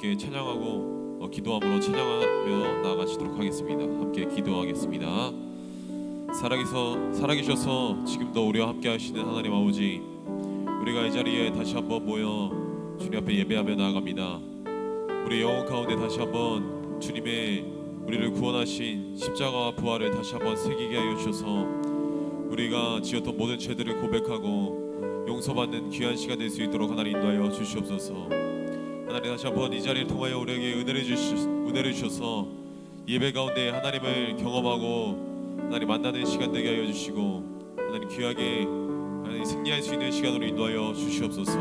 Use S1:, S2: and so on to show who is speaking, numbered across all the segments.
S1: 함께 찬양하고 기도함으로 찬양하며 나아가시도록 하겠습니다. 함께 기도하겠습니다. 살아계셔서 지금도 우리와 함께 하시는 하나님 아버지, 우리가 이 자리에 다시 한번 모여 주님 앞에 예배하며 나아갑니다. 우리 영혼 가운데 다시 한번 주님의 우리를 구원하신 십자가와 부활을 다시 한번 새기게 하여 주셔서 우리가 지었던 모든 죄들을 고백하고 용서받는 귀한 시간 될 수 있도록 하나님 인도하여 주시옵소서. 하나님 다시 한번 이 자리를 통하여 우리에게 은혜를 주셔서 예배 가운데 하나님을 경험하고 하나님 만나는 시간 되게 하여 주시고 하나님 귀하게 하나님 승리할 수 있는 시간으로 인도하여 주시옵소서.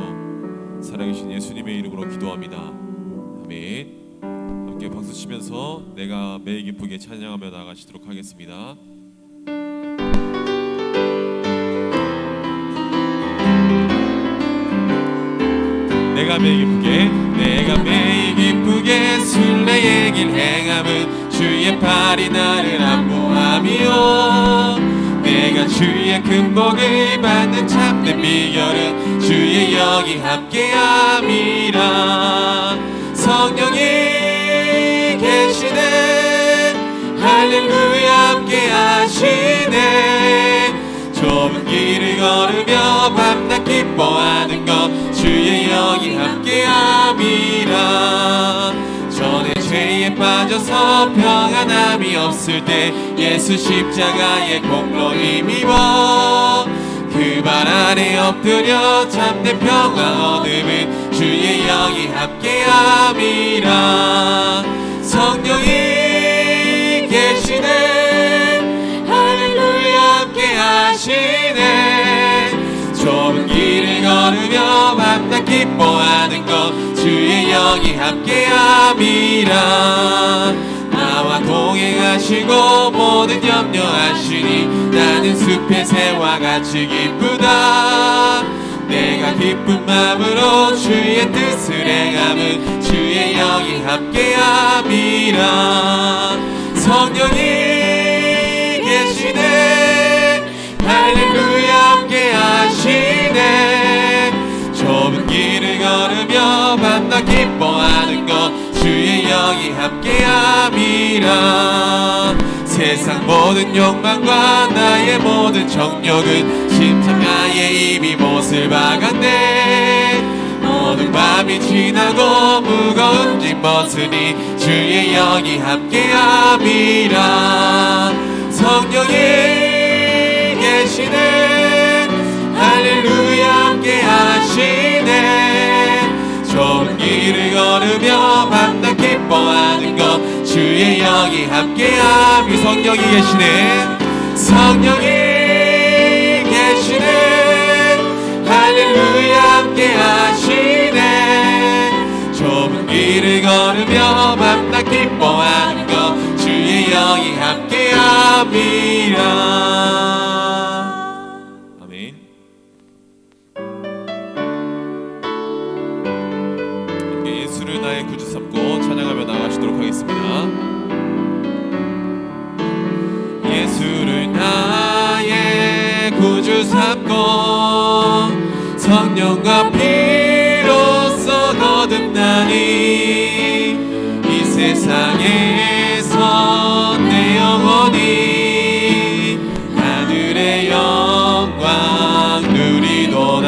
S1: 살아계신 예수님의 이름으로 기도합니다. 아멘. 함께 박수 치면서 내가 매일 기쁘게 찬양하며 나아가시도록 하겠습니다. 내가 매일 기쁘게 순례의 길 행함은 주의 팔이 나를 안보하며 내가 주의 큰 복을 받는 참된 비결은 주의 영이 함께함이라. 성령이 계시네 할렐루야 함께하시네. 좁은 길을 걸으며 밤낮 기뻐하는 것 주의 영이 함께함이라. 전에 죄에 빠져서 평안함이 없을 때 예수 십자가의 공로 힘입어 그 발 아래 엎드려 참된 평화 얻음은 주의 영이 함께함이라. 성령이 계시네 할렐루야 함께하시네. 좁은 길을 걸으며 밤낮 기뻐하는 것 주의 영이 함께함이라. 나와 동행하시고 모든 염려하시니 나는 숲의 새와 같이 기쁘다. 내가 기쁜 마음으로 주의 뜻을 행함은 주의 영이 함께함이라. 성령이 계시네 할렐루야 함께하시네. 좁은 길을 걸으며 밤낮 기뻐하는 것 주의 영이 함께함이라. 세상 모든 욕망과 나의 모든 정욕은 십자가의 입이 못을 박았네. 모든 밤이 지나고 무거운 짐 벗으니 주의 영이 함께함이라. 성령이 계시네 할렐루야 함께하시네. 좁은 길을 걸으며 밤낮 기뻐하는 것 주의 영이 함께함이. 성령이 계시네 성령이 계시네 할렐루야 함께하시네. 좁은 길을 걸으며 밤낮 기뻐하는 것 주의 영이 함께함이라. 아멘. 함께 예수를 나의 구주 삼고 찬양하며 나가시도록 하겠습니다. 예수를 나의 구주 삼고 성령과 피로써 거듭나니 이 세상에서 내 영혼이 하늘의 영광 누리도다.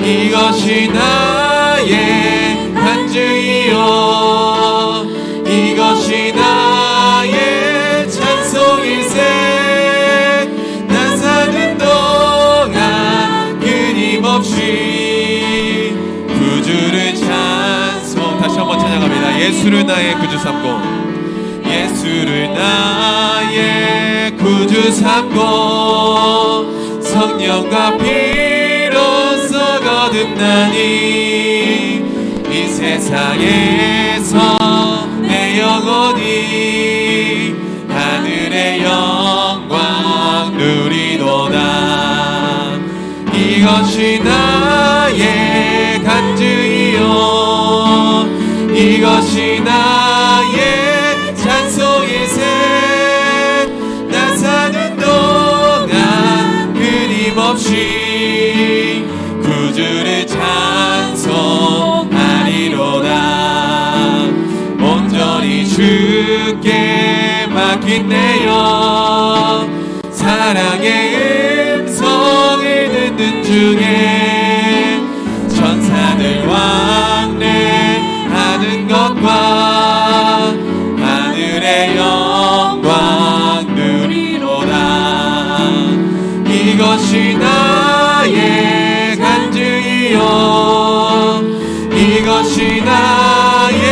S1: 이것이 나의 간증이요 이것이 나의 찬송일세. 나 사는 동안 끊임없이 구주를 찬송. 다시 한번 찬양합니다. 예수를 나의 구주 삼고 예수를 나의 구주 삼고 성령과 피로써 거듭나니 이 세상에서 내 영혼이 하늘의 영광 누리도다. 이것이 나의 간증이요 이것이 나의 찬송일세. 나 사는 동안 끊임없이 구주를 찬송하리로다. 온전히 주께 맡긴 내 영 사랑의 음성을 듣는 중에 천사들 왕래하는 것과 하늘의 영광 누리로다. 이것이 나의 간증이요 이것이 나의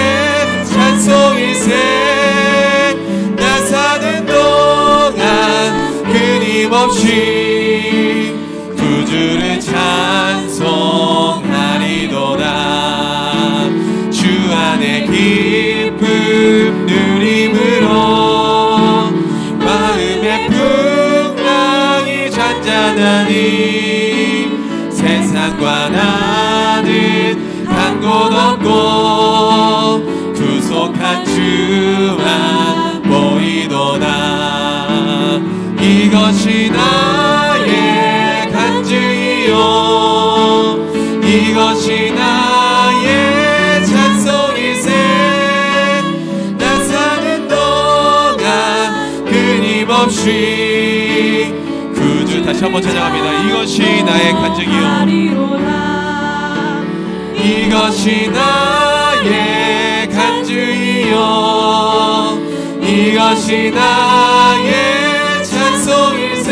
S1: 찬송일세. 나 사는 동안 끊임없이 구주를 찬송하리도다. 주 안에 기쁨 누림으로 마음의 풍랑이 잔잔하니 세상과 나는 간 곳 없고 구속한 주만 보이도다. 이것이 나의 간증이요 이것이 나의 찬송일세. 나 사는 동안 끊임없이 구주. 다시 한번 찬양합니다. 이것이 나의 간증이요 이것이 나의 간증이요 이것이 나의 찬송일세.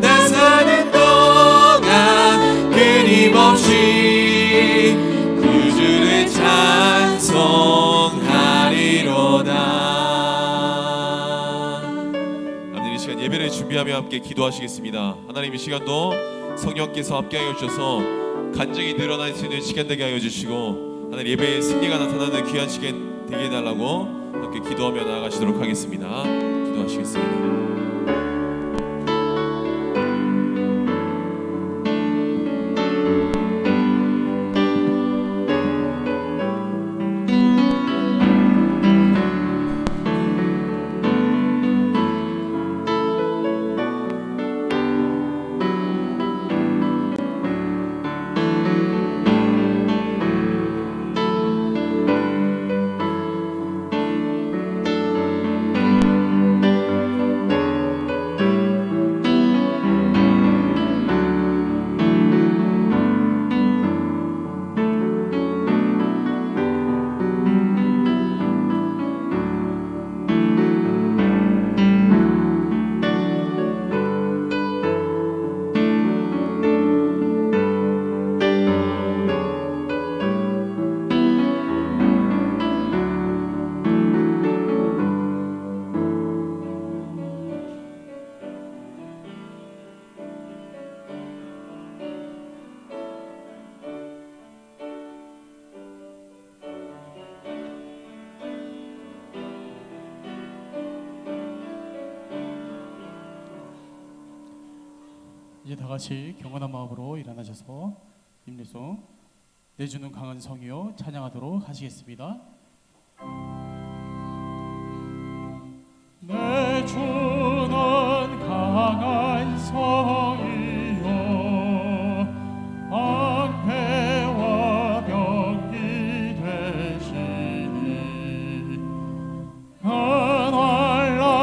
S1: 나 사는 동안 끊임없이 구주를 찬송하리로다. 아버님 이 시간 예배를 준비하며 함께 기도하시겠습니다. 하나님 이 시간도 성령께서 함께하여 주셔서 간증이 늘어날 수 있는 시간 되게 하여 주시고 하나님 예배의 승리가 나타나는 귀한 시간 되게 해달라고 함께 기도하며 나아가시도록 하겠습니다. 기도하시겠습니다.
S2: 이제 다 같이 경건한 마음으로 일어나셔서 임례송 내주는 강한 성이요 찬양하도록 하시겠습니다. 내주는 강한 성이요 방패와 병기 되시니 그날란에서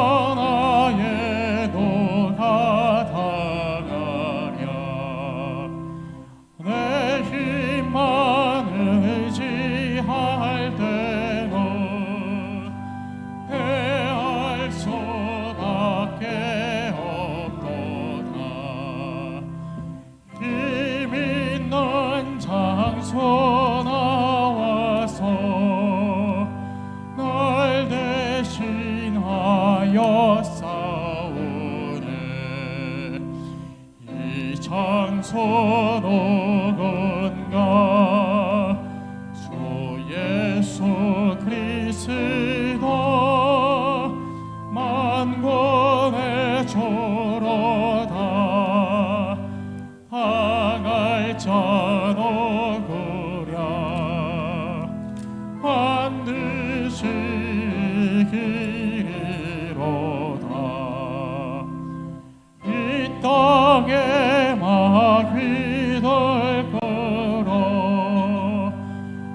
S2: 전하에 너가 다가랴 내 힘만 의지할 때는 패할 수밖에 없도다. 힘 있는 장소 나와서 날 대신하여 싸우네. 이 장소 누군가 주 예수 그리스도 만군의 주로다. 항할 자 누구랴 반드시 이기리로다. 이 땅에 마귀들 끌어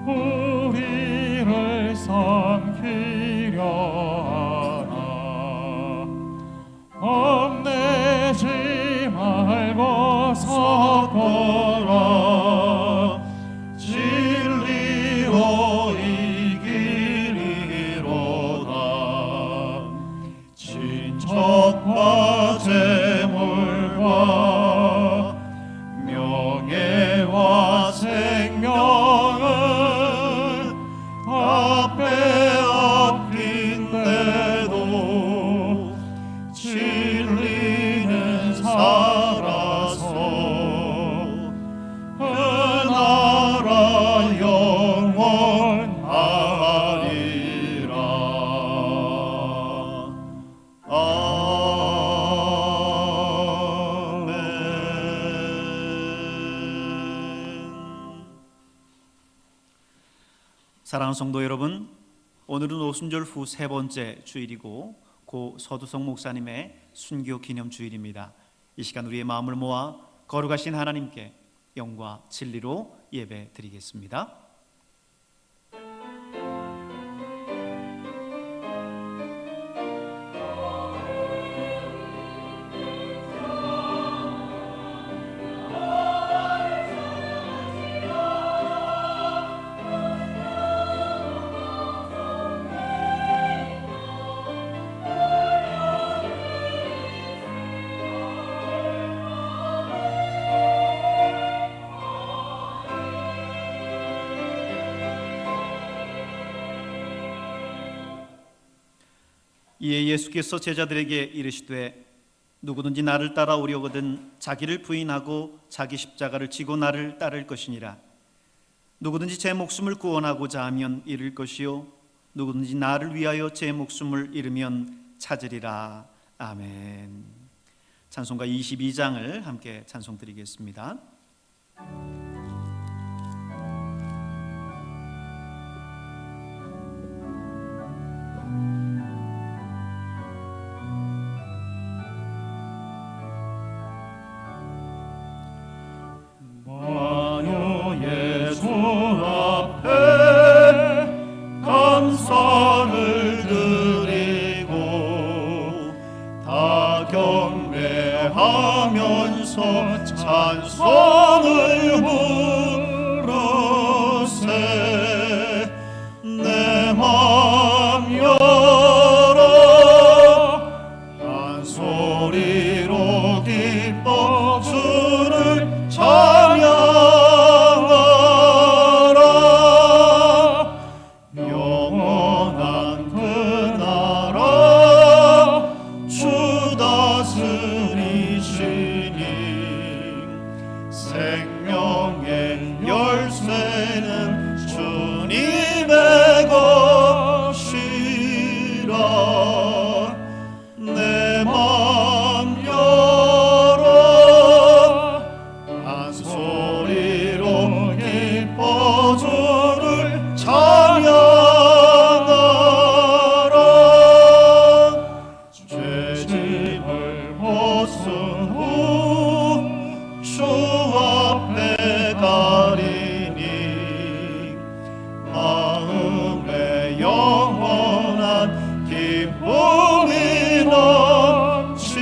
S2: 우리를 삼키려 하나. 겁내지 말고 서거라. 진리로 이기리로다. 친척과 재물과 명예와 생명을 다 빼앗긴데도 진리는 살아서 그 나라 영원하리라. 아멘.
S3: 사랑하는 성도 여러분, 오늘은 오순절 후 세 번째 주일이고 고 서두성 목사님의 순교 기념 주일입니다. 이 시간 우리의 마음을 모아 거룩하신 하나님께 영과 진리로 예배 드리겠습니다. 이에 예수께서 제자들에게 이르시되 누구든지 나를 따라오려거든 자기를 부인하고 자기 십자가를 지고 나를 따를 것이니라. 누구든지 제 목숨을 구원하고자 하면 잃을 것이요 누구든지 나를 위하여 제 목숨을 잃으면 찾으리라. 아멘. 찬송가 22장을 함께 찬송드리겠습니다.
S2: 만유의 주 앞에 감사를 드리고 다 경배하면서 찬송을 부르세. 내 맘 열어 한 소리로 기뻐 주를 찬양하라. 영원한 그 나라 주 다스리시니 생명의 열쇠는 주님의 것이라. 내 맘 열어 한 소리로 기뻐 주를 찬양하라. 죄짐을 벗은 후 주 앞에 가리니 마음에 영원한 기쁨이 넘친다.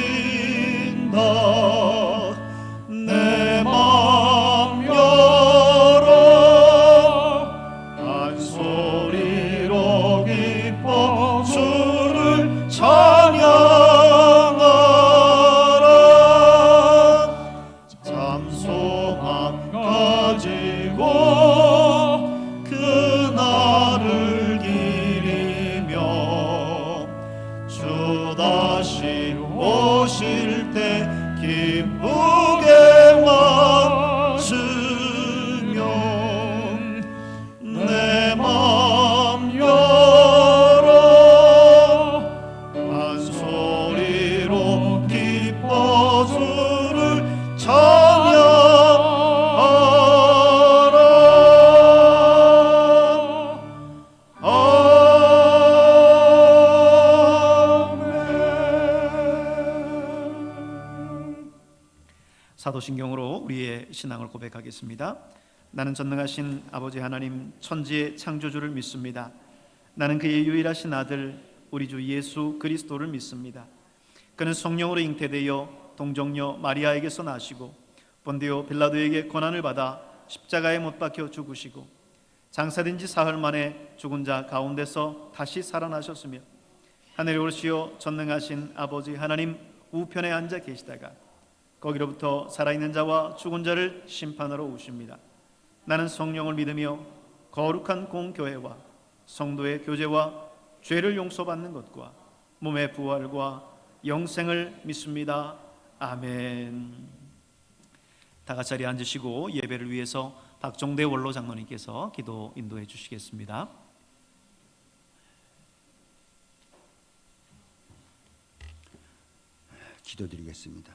S2: 내 맘 열어 한 소리로 기뻐 주를 찬양하라. 잠소망 가지고 그날을 기리며 주 다시 오실 때 기쁘게 맞으며 내 맘 열어 한 소리로 기뻐 주를 찬양하라. 아멘.
S3: 사도신경으로 우리의 신앙을 고백하겠습니다. 나는 전능하신 아버지 하나님 천지의 창조주를 믿습니다. 나는 그의 유일하신 아들 우리 주 예수 그리스도를 믿습니다. 그는 성령으로 잉태되어 동정녀 마리아에게서 나시고 본디오 빌라도에게 고난을 받아 십자가에 못 박혀 죽으시고 장사된 지 사흘 만에 죽은 자 가운데서 다시 살아나셨으며 하늘에 오르시어 전능하신 아버지 하나님 우편에 앉아 계시다가 거기로부터 살아있는 자와 죽은 자를 심판하러 오십니다. 나는 성령을 믿으며 거룩한 공교회와 성도의 교제와 죄를 용서받는 것과 몸의 부활과 영생을 믿습니다. 아멘. 다 같이 자리에 앉으시고 예배를 위해서 박종대 원로 장로님께서 기도 인도해 주시겠습니다.
S4: 기도드리겠습니다.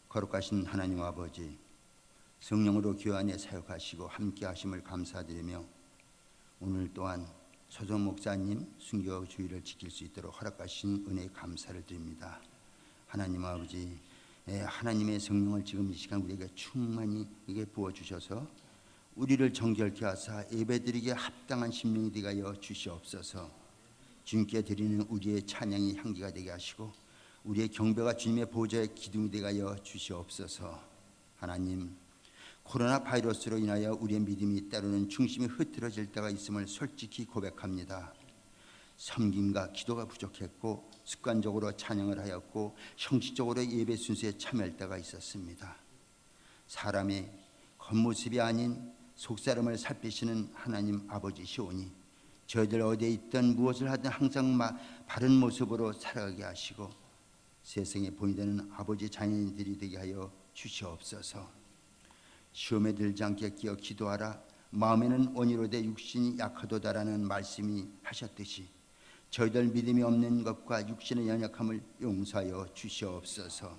S4: 거룩하신 하나님 아버지, 성령으로 교회 안에 사역하시고 함께 하심을 감사드리며 오늘 또한 서정 목사님 순교 주의를 지킬 수 있도록 허락하신 은혜에 감사를 드립니다. 하나님 아버지, 하나님의 성령을 지금 이 시간 우리에게 충만히 부어주셔서 우리를 정결케 하사 예배드리기에 합당한 심령이 되게 하여 주시옵소서. 주님께 드리는 우리의 찬양이 향기가 되게 하시고 우리의 경배가 주님의 보좌의 기둥이 되게 하여 주시옵소서. 하나님, 코로나 바이러스로 인하여 우리의 믿음이 때로는 중심이 흐트러질 때가 있음을 솔직히 고백합니다. 섬김과 기도가 부족했고 습관적으로 찬양을 하였고 형식적으로 예배 순서에 참여할 때가 있었습니다. 사람의 겉모습이 아닌 속사람을 살피시는 하나님 아버지시오니 저희들 어디에 있든 무엇을 하든 항상 바른 모습으로 살아가게 하시고 세상에 본이 되는 아버지 자녀들이 되게 하여 주시옵소서. 시험에 들지 않게 끼어 기도하라. 마음에는 원이로되 육신이 약하도다라는 말씀이 하셨듯이 저희들 믿음이 없는 것과 육신의 연약함을 용서하여 주시옵소서.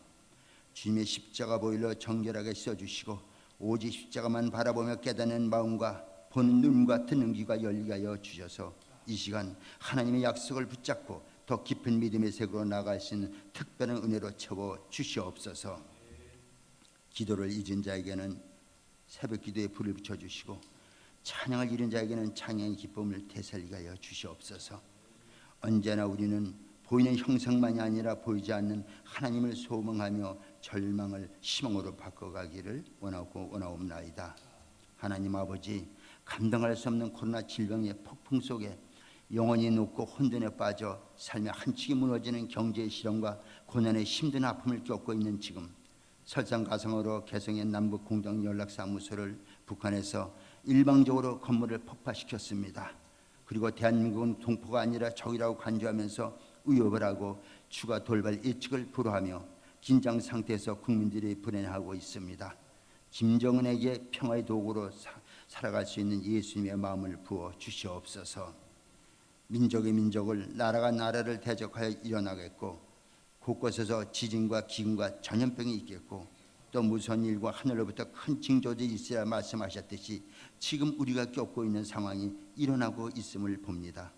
S4: 주님의 십자가 보일러 정결하게 써주시고 오직 십자가만 바라보며 깨닫는 마음과 보는 눈과 듣는 귀가 열리게 하여 주셔서 이 시간 하나님의 약속을 붙잡고 더 깊은 믿음의 세계로 나아갈 수 있는 특별한 은혜로 채워 주시옵소서. 기도를 잊은 자에게는 새벽 기도에 불을 붙여주시고 찬양을 잃은 자에게는 찬양의 기쁨을 되살리게 하여 주시옵소서. 언제나 우리는 보이는 형상만이 아니라 보이지 않는 하나님을 소망하며 절망을 희망으로 바꿔가기를 원하옵나이다. 하나님 아버지, 감당할 수 없는 코로나 질병의 폭풍 속에 영혼이 녹고 혼돈에 빠져 삶의 한축이 무너지는 경제의 실현과 고난의 힘든 아픔을 겪고 있는 지금 설상가상으로 개성의 남북 공동 연락사무소를 북한에서 일방적으로 건물을 폭파시켰습니다. 그리고 대한민국은 동포가 아니라 적이라고 간주하면서 위협을 하고 추가 돌발 예측을 불허하며 긴장 상태에서 국민들이 불안해하고 있습니다. 김정은에게 평화의 도구로 살아갈 수 있는 예수님의 마음을 부어 주시옵소서. 민족의 민족을, 나라가 나라를 대적하여 일어나겠고 곳곳에서 지진과 기근과 전염병이 있겠고 또 무서운 일과 하늘로부터 큰 징조들이 있으라 말씀하셨듯이 지금 우리가 겪고 있는 상황이 일어나고 있음을 봅니다.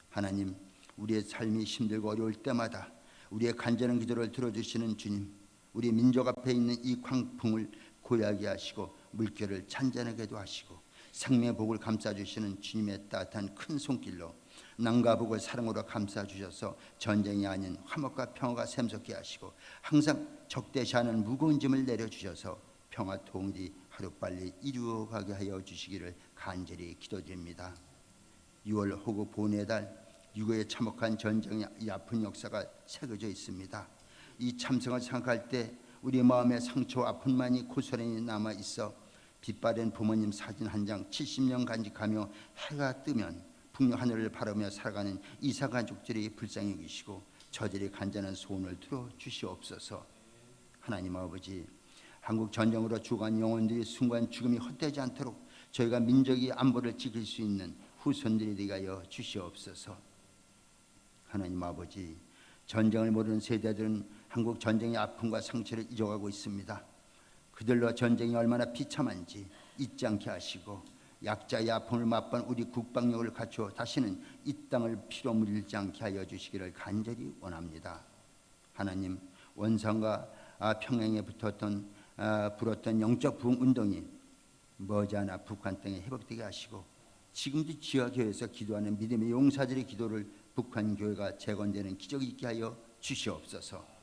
S4: 하나님, 우리의 삶이 힘들고 어려울 때마다 우리의 간절한 기도를 들어주시는 주님, 우리 민족 앞에 있는 이 광풍을 고요하게 하시고 물결을 잔잔하게도 하시고 생명의 복을 감싸주시는 주님의 따뜻한 큰 손길로 남과 북을 사랑으로 감싸주셔서 전쟁이 아닌 화목과 평화가 샘솟게 하시고 항상 적대시하는 무거운 짐을 내려주셔서 평화 통일이 하루빨리 이루어가게 하여 주시기를 간절히 기도드립니다. 6월 호국 보훈의 달, 유고의 참혹한 전쟁의 이 아픈 역사가 새겨져 있습니다. 이 참성을 생각할 때 우리 마음의 상처와 아픔만이 고스란히 남아있어 빛바랜 부모님 사진 한 장 70년 간직하며 해가 뜨면 북녘 하늘을 바라보며 살아가는 이사 가족들이 불쌍히 여기시고 저들의 간절한 소원을 들어 주시옵소서. 하나님 아버지, 한국 전쟁으로 죽어간 영혼들이 순간 죽음이 헛되지 않도록 저희가 민족의 안보를 지킬 수 있는 후손들이 되게 하여 주시옵소서. 하나님 아버지, 전쟁을 모르는 세대들은 한국 전쟁의 아픔과 상처를 잊어가고 있습니다. 그들로 전쟁이 얼마나 비참한지 잊지 않게 하시고 약자의 아픔을 맛본 우리 국방력을 갖추어 다시는 이 땅을 피로 물리지 않게 하여 주시기를 간절히 원합니다. 하나님, 원산과 평양에 불었던 영적 부흥 운동이 머지않아 북한 땅에 회복되게 하시고 지금도 지하교회에서 기도하는 믿음의 용사들의 기도를 북한 교회가 재건되는 기적이 있게 하여 주시옵소서.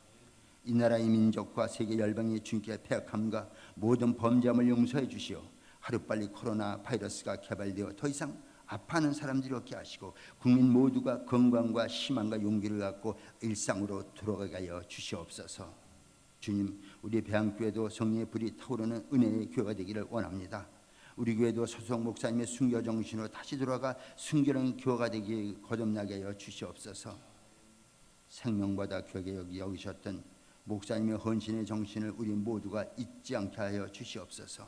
S4: 이 나라의 민족과 세계 열방의 주님께 패역함과 모든 범죄함을 용서해 주시어 하루빨리 코로나 바이러스가 개발되어 더 이상 아파하는 사람들이 없게 하시고 국민 모두가 건강과 희망과 용기를 갖고 일상으로 돌아가게 하여 주시옵소서. 주님, 우리 배양교회도 성령의 불이 타오르는 은혜의 교회가 되기를 원합니다. 우리 교회도 소속 목사님의 순교 정신으로 다시 돌아가 순교하는 교회가 되기 거듭나게 하여 주시옵소서. 생명보다 귀하게 여기셨던 목사님의 헌신의 정신을 우리 모두가 잊지 않게 하여 주시옵소서.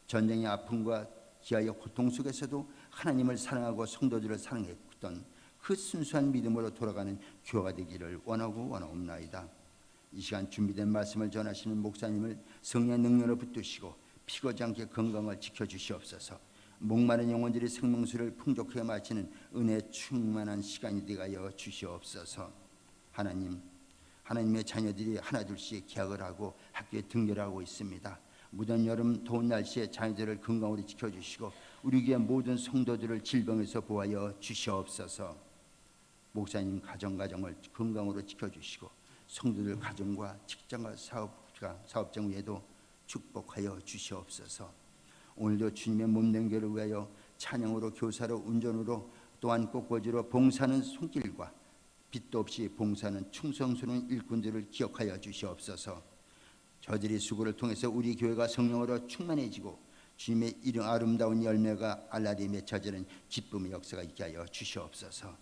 S4: 전쟁의 아픔과 기아의 고통 속에서도 하나님을 사랑하고 성도들을 사랑했던 그 순수한 믿음으로 돌아가는 교회가 되기를 원하옵나이다. 이 시간 준비된 말씀을 전하시는 목사님을 성령의 능력으로 붙드시고 피고지 않게 건강을 지켜주시옵소서. 목마른 영혼들이 생명수를 풍족하게 마시는 은혜 충만한 시간이 되게 하여 주시옵소서. 하나님, 하나님의 자녀들이 하나둘씩 개학을 하고 학교에 등교하고 있습니다. 무더운 여름 더운 날씨에 자녀들을 건강으로 지켜주시고 우리 교회 모든 성도들을 질병에서 보호하여 주시옵소서. 목사님 가정을 건강으로 지켜주시고 성도들 가정과 직장과 사업장 외에도 축복하여 주시옵소서. 오늘도 주님의 몸된 교회를 위하여 찬양으로 교사로 운전으로 또한 꽃꽂이로 봉사하는 손길과 빚도 없이 봉사하는 충성스러운 일꾼들을 기억하여 주시옵소서. 저들이 수고를 통해서 우리 교회가 성령으로 충만해지고 주님의 이름 아름다운 열매가 알라리에 맺혀지는 기쁨의 역사가 있게 하여 주시옵소서.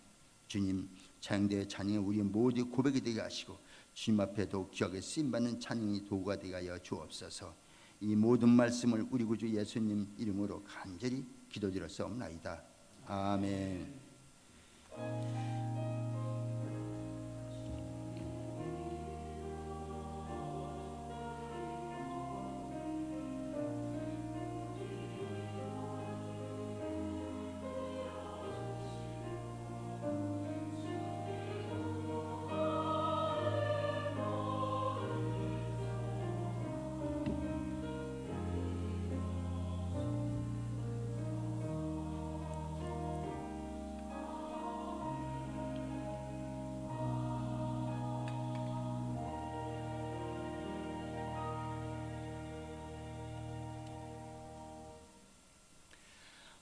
S4: 주님, 찬양대회 찬양에 우리 모두 고백이 되게 하시고 주님 앞에 더욱 기억에 쓰임받는 찬양이 도구가 되게 하여 주옵소서. 이 모든 말씀을 우리 구주 예수님 이름으로 간절히 기도드렸사옵나이다. 아멘.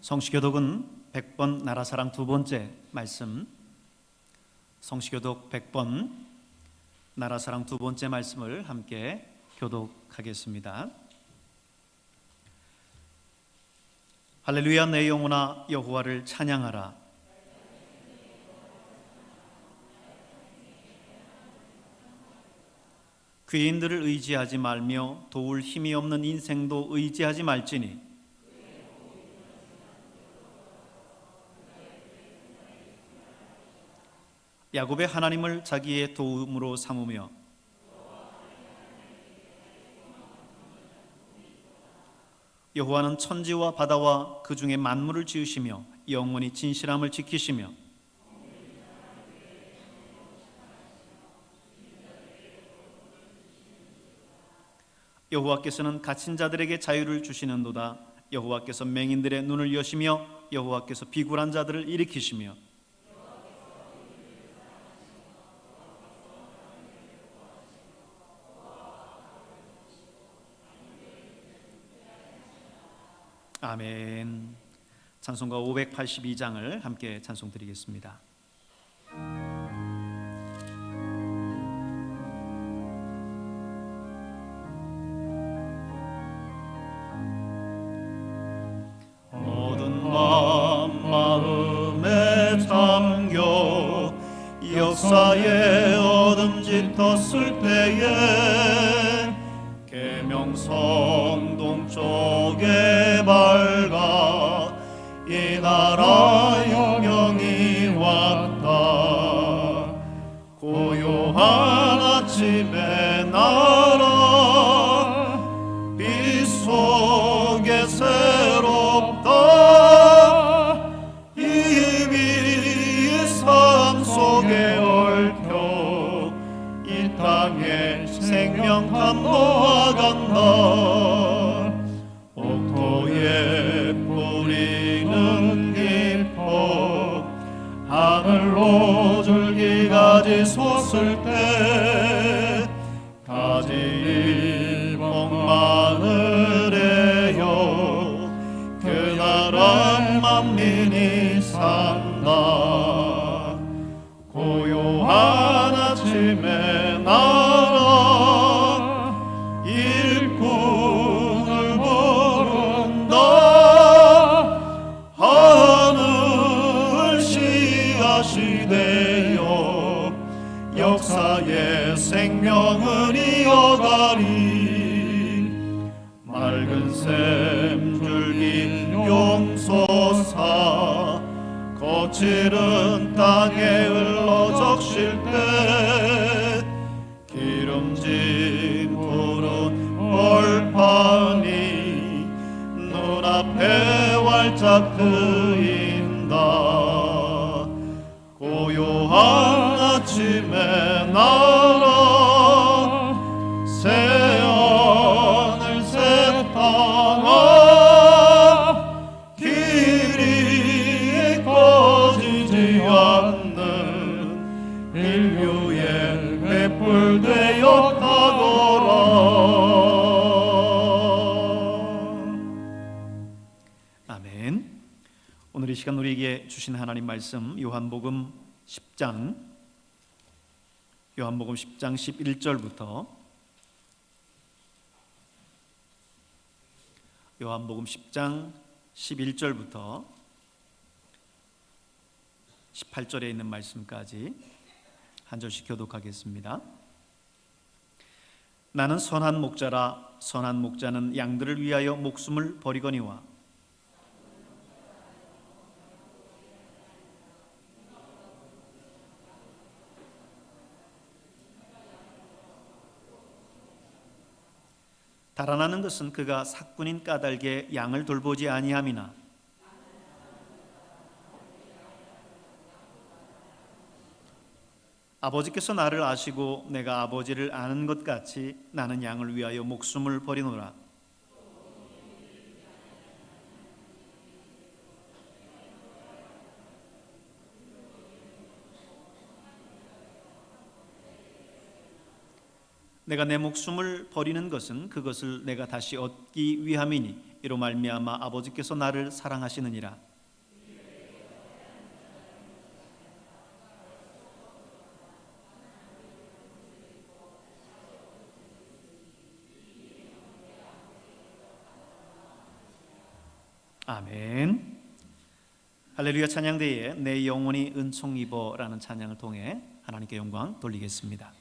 S3: 성시교독은 100번 나라사랑 두 번째 말씀, 성시교독 100번 나라사랑 두 번째 말씀을 함께 교독하겠습니다. 할렐루야, 내 영혼아 여호와를 찬양하라. 귀인들을 의지하지 말며 도울 힘이 없는 인생도 의지하지 말지니 야곱의 하나님을 자기의 도움으로 삼으며 여호와는 천지와 바다와 그 중에 만물을 지으시며 영원히 진실함을 지키시며 여호와께서는 갇힌 자들에게 자유를 주시는도다. 여호와께서 맹인들의 눈을 여시며 여호와께서 비굴한 자들을 일으키시며 아멘. 찬송가 582장을 함께 찬송드리겠습니다. 모든 마음에 잠겨 역사에 어둠 짙었을 때에 계명성 동쪽에 밝아 이 나라 영영이 왔다. 고요한 아침의 나라 빛 속에 새롭다. 이미 삶 속에 얽혀 이 땅에 생명감 놓아간다. 옥토에 뿌리는 기뻐 하늘로 줄기가지 솟을 때 가지 일복 마늘에요 그 나라 만민이 산다. 고요한 아침에 나라 일꾼을 부른다. 하늘 씨앗이 되어 역사의 생명을 이어가리. 맑은 샘줄기 용솟아 거칠은 땅에 흘러 적실 때 기름진 푸른 벌판이 눈앞에 활짝 트인다. 고요한 아침에 나라 새하늘 새 땅아 길이 꺼지지 않는 인류의 횃불 되어 가거라. 아멘. 오늘 이 시간 우리에게 주신 하나님 말씀 요한복음 10장 11절부터 요한복음 10장 11절부터 18절에 있는 말씀까지 한 절씩 교독하겠습니다. 나는 선한 목자라. 선한 목자는 양들을 위하여 목숨을 버리거니와 달아나는 것은 그가 삭군인 까닭에 양을 돌보지 아니함이나 아버지께서 나를 아시고 내가 아버지를 아는 것 같이 나는 양을 위하여 목숨을 버리노라. 내가 내 목숨을 버리는 것은 그것을 내가 다시 얻기 위함이니 이로 말미암아 아버지께서 나를 사랑하시느니라. 아멘. 할렐루야. 찬양대에 내 영혼이 은총 입어라는 찬양을 통해 하나님께 영광 돌리겠습니다.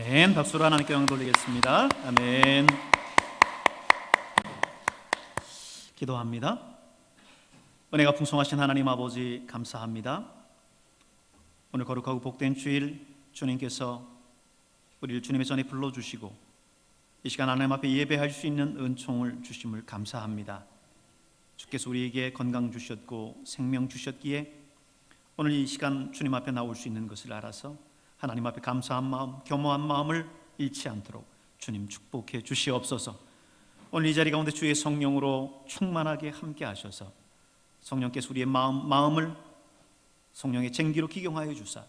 S3: 아멘. 박수로 하나님께 영광 돌리겠습니다. 아멘. 기도합니다. 은혜가 풍성하신 하나님 아버지 감사합니다. 오늘 거룩하고 복된 주일 주님께서 우리를 주님의 전에 불러주시고 이 시간 하나님 앞에 예배할 수 있는 은총을 주심을 감사합니다. 주께서 우리에게 건강 주셨고 생명 주셨기에 오늘 이 시간 주님 앞에 나올 수 있는 것을 알아서 하나님 앞에 감사한 마음, 겸허한 마음을 잃지 않도록 주님 축복해 주시옵소서. 오늘 이 자리 가운데 주의 성령으로 충만하게 함께 하셔서 성령께서 우리의 마음을 성령의 쟁기로 기경하여 주사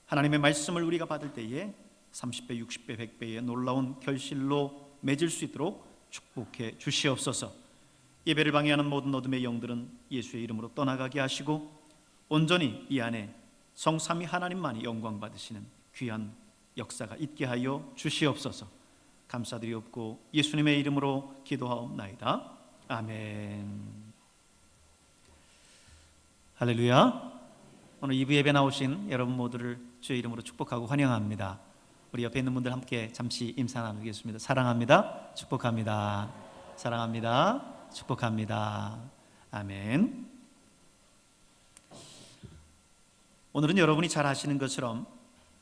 S3: 하나님의 말씀을 우리가 받을 때에 30배, 60배, 100배의 놀라운 결실로 맺을 수 있도록 축복해 주시옵소서. 예배를 방해하는 모든 어둠의 영들은 예수의 이름으로 떠나가게 하시고 온전히 이 안에 성삼위 하나님만이 영광 받으시는 귀한 역사가 있게 하여 주시옵소서. 감사드리옵고 예수님의 이름으로 기도하옵나이다. 아멘. 할렐루야. 오늘 2부 예배 나오신 여러분 모두를 주의 이름으로 축복하고 환영합니다. 우리 옆에 있는 분들 함께 잠시 인사 나누겠습니다. 사랑합니다. 축복합니다. 사랑합니다. 축복합니다. 아멘. 오늘은 여러분이 잘 아시는 것처럼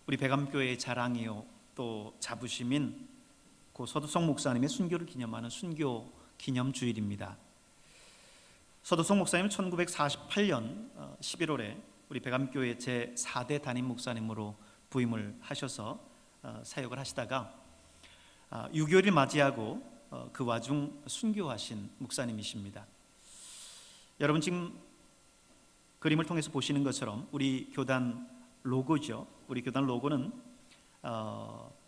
S3: 우리 백암교회의 자랑이요 또 자부심인 고 서두성 목사님의 순교를 기념하는 순교 기념주일입니다. 서두성 목사님은 1948년 11월에 우리 백암교회 제4대 담임 목사님으로 부임을 하셔서 사역을 하시다가 6.25를 맞이하고 그 와중 순교하신 목사님이십니다. 여러분 지금 그림을 통해서 보시는 것처럼 우리 교단 로고죠. 우리 교단 로고는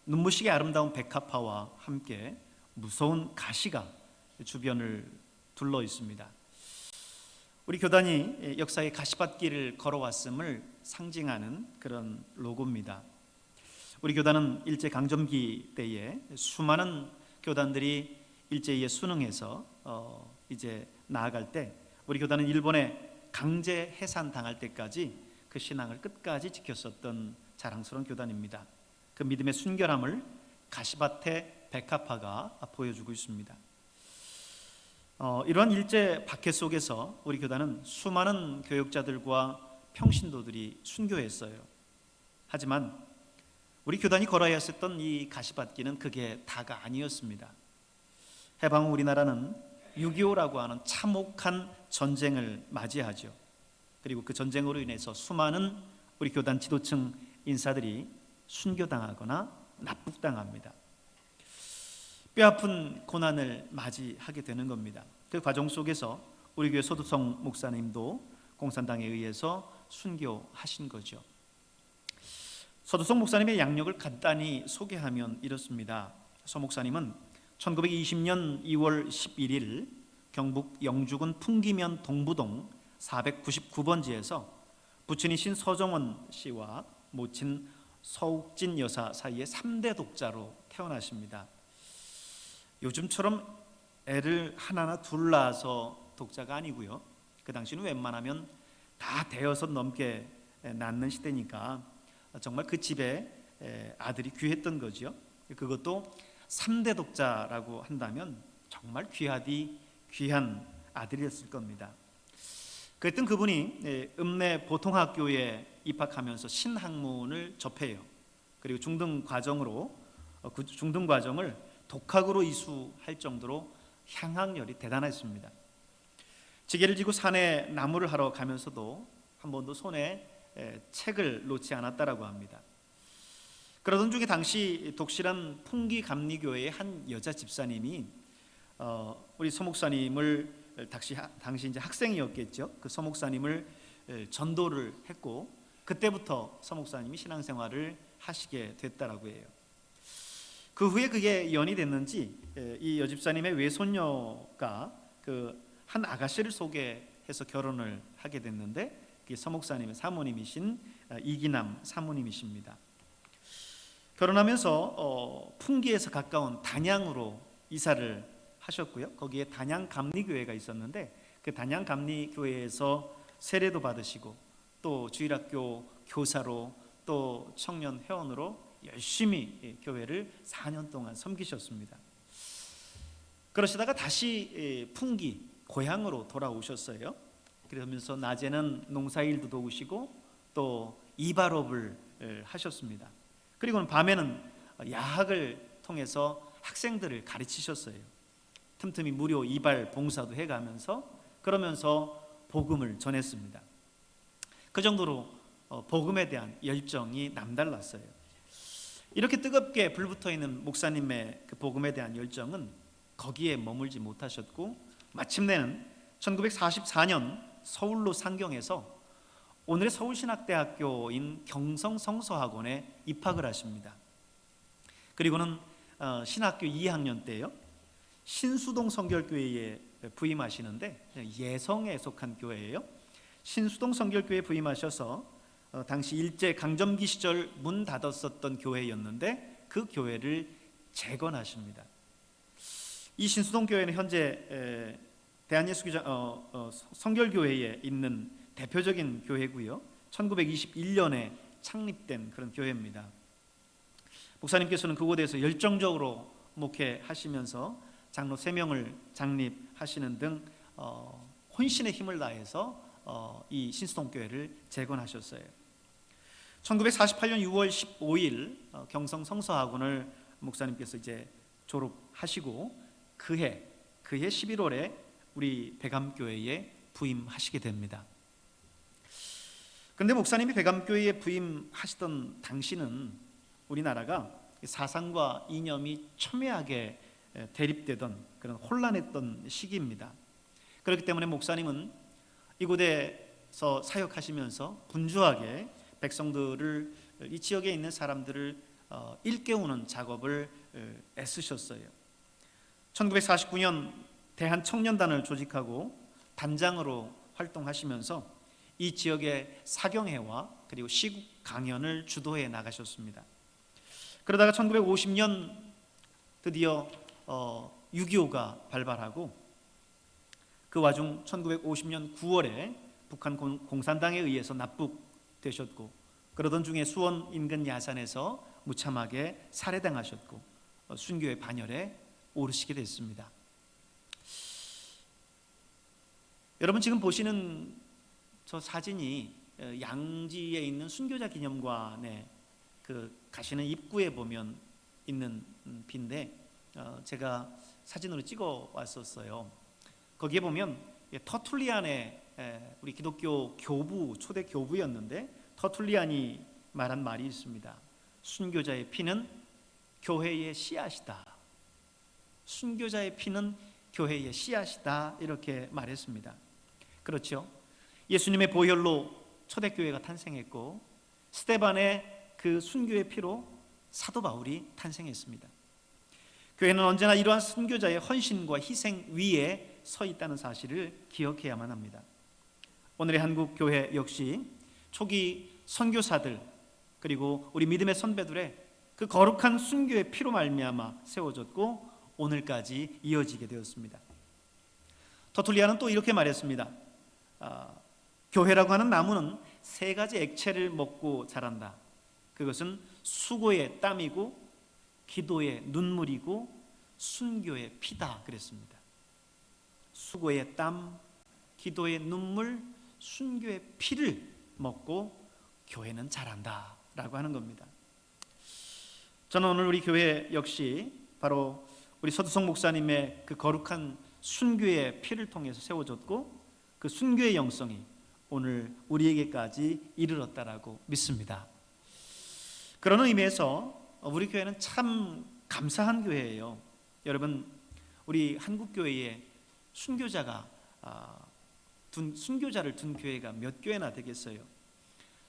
S3: 눈부시게 아름다운 백합화와 함께 무서운 가시가 주변을 둘러 있습니다. 우리 교단이 역사의 가시밭길을 걸어왔음을 상징하는 그런 로고입니다. 우리 교단은 일제 강점기 때에 수많은 교단들이 일제에 순응해서 이제 나아갈 때 우리 교단은 일본에 강제 해산 당할 때까지 그 신앙을 끝까지 지켰었던 자랑스러운 교단입니다. 그 믿음의 순결함을 가시밭의 백합화가 보여주고 있습니다. 이러한 일제 박해 속에서 우리 교단은 수많은 교역자들과 평신도들이 순교했어요. 하지만 우리 교단이 걸어야 했었던 이 가시밭길은 그게 다가 아니었습니다. 해방 후 우리나라는 6.25라고 하는 참혹한 전쟁을 맞이하죠. 그리고 그 전쟁으로 인해서 수많은 우리 교단 지도층 인사들이 순교당하거나 납북당합니다. 뼈아픈 고난을 맞이하게 되는 겁니다. 그 과정 속에서 우리 교회 서두성 목사님도 공산당에 의해서 순교하신 거죠. 서두성 목사님의 양력을 간단히 소개하면 이렇습니다. 서 목사님은 1920년 2월 11일 경북 영주군 풍기면 동부동 499번지에서 부친이신 서정원 씨와 모친 서욱진 여사 사이의 3대 독자로 태어나십니다. 요즘처럼 애를 하나나 둘 낳아서 독자가 아니고요. 그 당시는 웬만하면 다 대여섯 넘게 낳는 시대니까 정말 그 집에 아들이 귀했던 거죠. 그것도 3대 독자라고 한다면 정말 귀한 아들이었을 겁니다. 그랬던 그분이 읍내 보통학교에 입학하면서 신학문을 접해요. 그리고 중등 과정을 독학으로 이수할 정도로 향학열이 대단했습니다. 지게를 지고 산에 나무를 하러 가면서도 한 번도 손에 책을 놓지 않았다라고 합니다. 그러던 중에 당시 독실한 풍기감리교회의 한 여자 집사님이 우리 서 목사님을 당시 이제 학생이었겠죠. 그 서 목사님을 전도를 했고 그때부터 서 목사님이 신앙생활을 하시게 됐다라고 해요. 그 후에 그게 연이 됐는지 이 여집사님의 외손녀가 그 한 아가씨를 소개해서 결혼을 하게 됐는데 그게 서 목사님의 사모님이신 이기남 사모님이십니다. 결혼하면서 풍기에서 가까운 단양으로 이사를 하셨고요. 거기에 단양 감리교회가 있었는데 그 단양 감리교회에서 세례도 받으시고 또 주일학교 교사로 또 청년 회원으로 열심히 교회를 4년 동안 섬기셨습니다. 그러시다가 다시 풍기 고향으로 돌아오셨어요. 그러면서 낮에는 농사일도 도우시고 또 이발업을 하셨습니다. 그리고는 밤에는 야학을 통해서 학생들을 가르치셨어요. 틈틈이 무료 이발 봉사도 해가면서 그러면서 복음을 전했습니다. 그 정도로 복음에 대한 열정이 남달랐어요. 이렇게 뜨겁게 불붙어 있는 목사님의 그 복음에 대한 열정은 거기에 머물지 못하셨고 마침내는 1944년 서울로 상경해서 오늘의 서울신학대학교인 경성성서학원에 입학을 하십니다. 그리고는 신학교 2학년 때요, 신수동 성결교회에 부임하시는데, 예성에 속한 교회예요. 신수동 성결교회에 부임하셔서 당시 일제 강점기 시절 문 닫았었던 교회였는데 그 교회를 재건하십니다. 이 신수동 교회는 현재 대한예수교 성결교회에 있는 대표적인 교회고요. 1921년에 창립된 그런 교회입니다. 목사님께서는 그곳에서 열정적으로 목회하시면서 장로 3명을 창립하시는 등 혼신의 힘을 다해서 이 신수동 교회를 재건하셨어요. 1948년 6월 15일 경성 성서학원을 목사님께서 이제 졸업하시고 그해 11월에 우리 백암교회에 부임하시게 됩니다. 그런데 목사님이 백암교회에 부임하시던 당시는 우리나라가 사상과 이념이 첨예하게 대립되던 그런 혼란했던 시기입니다. 그렇기 때문에 목사님은 이곳에서 사역하시면서 분주하게 백성들을, 이 지역에 있는 사람들을 일깨우는 작업을 애쓰셨어요. 1949년 대한청년단을 조직하고 단장으로 활동하시면서 이 지역의 사경회와 그리고 시국 강연을 주도해 나가셨습니다. 그러다가 1950년 드디어 6.25가 발발하고 그 와중 1950년 9월에 북한 공산당에 의해서 납북되셨고 그러던 중에 수원 인근 야산에서 무참하게 살해당하셨고 순교의 반열에 오르시게 됐습니다. 여러분 지금 보시는 저 사진이 양지에 있는 순교자 기념관에 그 가시는 입구에 보면 있는 빈데 제가 사진으로 찍어 왔었어요. 거기에 보면 터툴리안의 우리 기독교 교부, 초대 교부였는데 터툴리안이 말한 말이 있습니다. 순교자의 피는 교회의 씨앗이다. 순교자의 피는 교회의 씨앗이다, 이렇게 말했습니다. 그렇죠. 예수님의 보혈로 초대교회가 탄생했고 스데반의 그 순교의 피로 사도 바울이 탄생했습니다. 교회는 언제나 이러한 순교자의 헌신과 희생 위에 서 있다는 사실을 기억해야만 합니다. 오늘의 한국 교회 역시 초기 선교사들 그리고 우리 믿음의 선배들의 그 거룩한 순교의 피로 말미암아 세워졌고 오늘까지 이어지게 되었습니다. 터툴리안은 또 이렇게 말했습니다. 교회라고 하는 나무는 3가지 액체를 먹고 자란다. 그것은 수고의 땀이고 기도의 눈물이고 순교의 피다 그랬습니다. 수고의 땀, 기도의 눈물, 순교의 피를 먹고 교회는 자란다 라고 하는 겁니다. 저는 오늘 우리 교회 역시 바로 우리 서두성 목사님의 그 거룩한 순교의 피를 통해서 세워졌고 그 순교의 영성이 오늘 우리에게까지 이르렀다라고 믿습니다. 그런 의미에서 우리 교회는 참 감사한 교회예요. 여러분, 우리 한국 교회에 순교자를 둔 교회가 몇 교회나 되겠어요?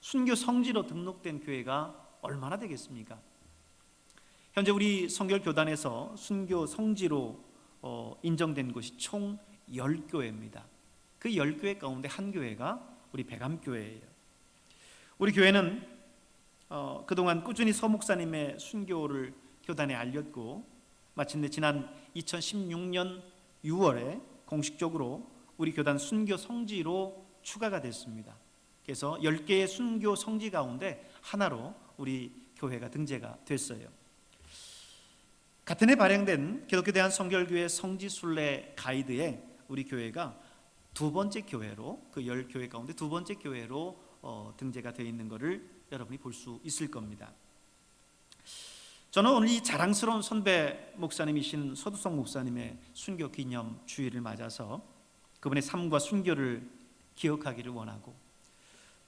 S3: 순교 성지로 등록된 교회가 얼마나 되겠습니까? 현재 우리 성결교단에서 순교 성지로 인정된 곳이 총 10교회입니다. 그 10교회 가운데 한 교회가 우리 백암교회예요. 우리 교회는 그동안 꾸준히 서 목사님의 순교를 교단에 알렸고 마침내 지난 2016년 6월에 공식적으로 우리 교단 순교 성지로 추가가 됐습니다. 그래서 10개의 순교 성지 가운데 하나로 우리 교회가 등재가 됐어요. 같은 해 발행된 기독교 대한성결교회 성지순례 가이드에 우리 교회가 두 번째 교회로, 그 10교회 가운데 두 번째 교회로 등재가 되어 있는 것을 여러분이 볼 수 있을 겁니다. 저는 오늘 이 자랑스러운 선배 목사님이신 서두성 목사님의 순교 기념 주일을 맞아서 그분의 삶과 순교를 기억하기를 원하고,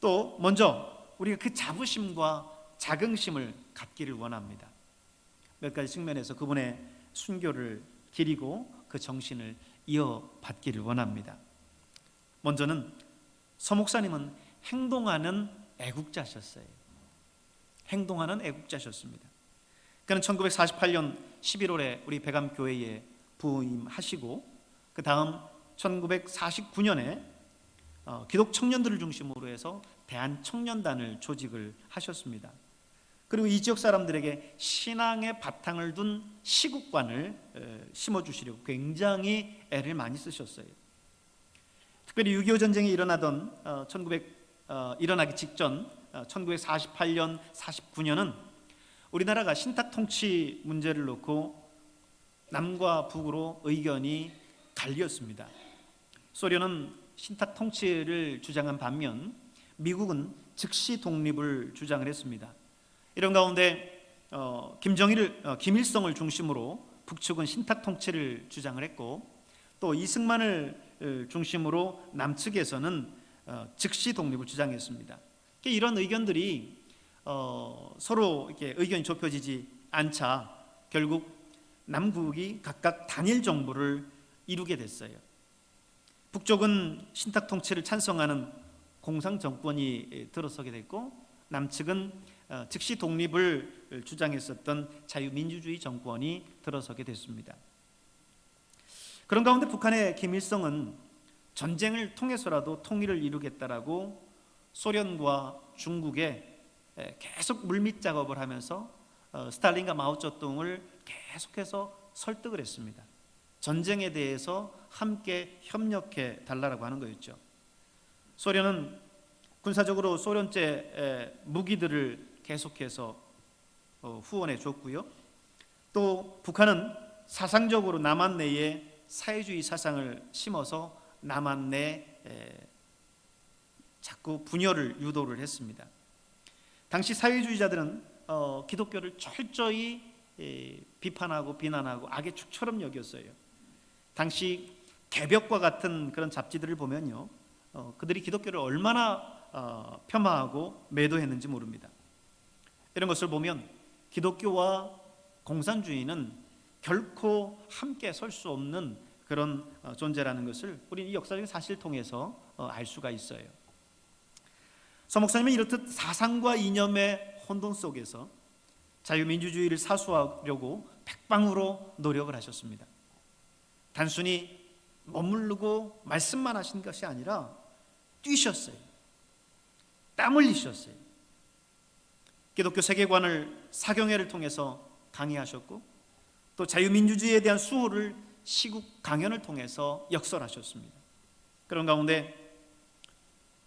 S3: 또 먼저 우리가 그 자부심과 자긍심을 갖기를 원합니다. 몇 가지 측면에서 그분의 순교를 기리고 그 정신을 이어받기를 원합니다. 먼저는 서 목사님은 행동하는 애국자셨어요. 행동하는 애국자셨습니다. 그는 1948년 11월에 우리 백암교회에 부임하시고, 그 다음 1949년에 기독 청년들을 중심으로 해서 대한청년단을 조직을 하셨습니다. 그리고 이 지역 사람들에게 신앙의 바탕을 둔 시국관을 심어주시려고 굉장히 애를 많이 쓰셨어요. 특별히 6.25 전쟁이 일어나기 직전 1948년, 49년은 우리나라가 신탁 통치 문제를 놓고 남과 북으로 의견이 갈렸습니다. 소련은 신탁 통치를 주장한 반면 미국은 즉시 독립을 주장을 했습니다. 이런 가운데 김일성을 중심으로 북측은 신탁 통치를 주장을 했고, 또 이승만을 중심으로 남측에서는 즉시 독립을 주장했습니다. 이런 의견들이 서로 이렇게 의견이 좁혀지지 않자 결국 남국이 각각 단일 정부를 이루게 됐어요. 북쪽은 신탁 통치를 찬성하는 공상 정권이 들어서게 됐고, 남측은 즉시 독립을 주장했었던 자유민주주의 정권이 들어서게 됐습니다. 그런 가운데 북한의 김일성은 전쟁을 통해서라도 통일을 이루겠다라고 소련과 중국에 계속 물밑 작업을 하면서 스탈린과 마오쩌둥을 계속해서 설득을 했습니다. 전쟁에 대해서 함께 협력해 달라고 하는 거였죠. 소련은 군사적으로 소련제 무기들을 계속해서 후원해 줬고요. 또 북한은 사상적으로 남한 내에 사회주의 사상을 심어서 남한 내 자꾸 분열을 유도를 했습니다. 당시 사회주의자들은 기독교를 철저히 비판하고 비난하고 악의 축처럼 여겼어요. 당시 개벽과 같은 그런 잡지들을 보면요, 그들이 기독교를 얼마나 폄하하고 매도했는지 모릅니다. 이런 것을 보면 기독교와 공산주의는 결코 함께 설 수 없는 그런 존재라는 것을 우리는 이 역사적인 사실을 통해서 알 수가 있어요. 서 목사님은 이렇듯 사상과 이념의 혼돈 속에서 자유민주주의를 사수하려고 백방으로 노력을 하셨습니다. 단순히 머무르고 말씀만 하신 것이 아니라 뛰셨어요. 땀 흘리셨어요. 기독교 세계관을 사경회를 통해서 강의하셨고, 또 자유민주주의에 대한 수호를 시국 강연을 통해서 역설하셨습니다. 그런 가운데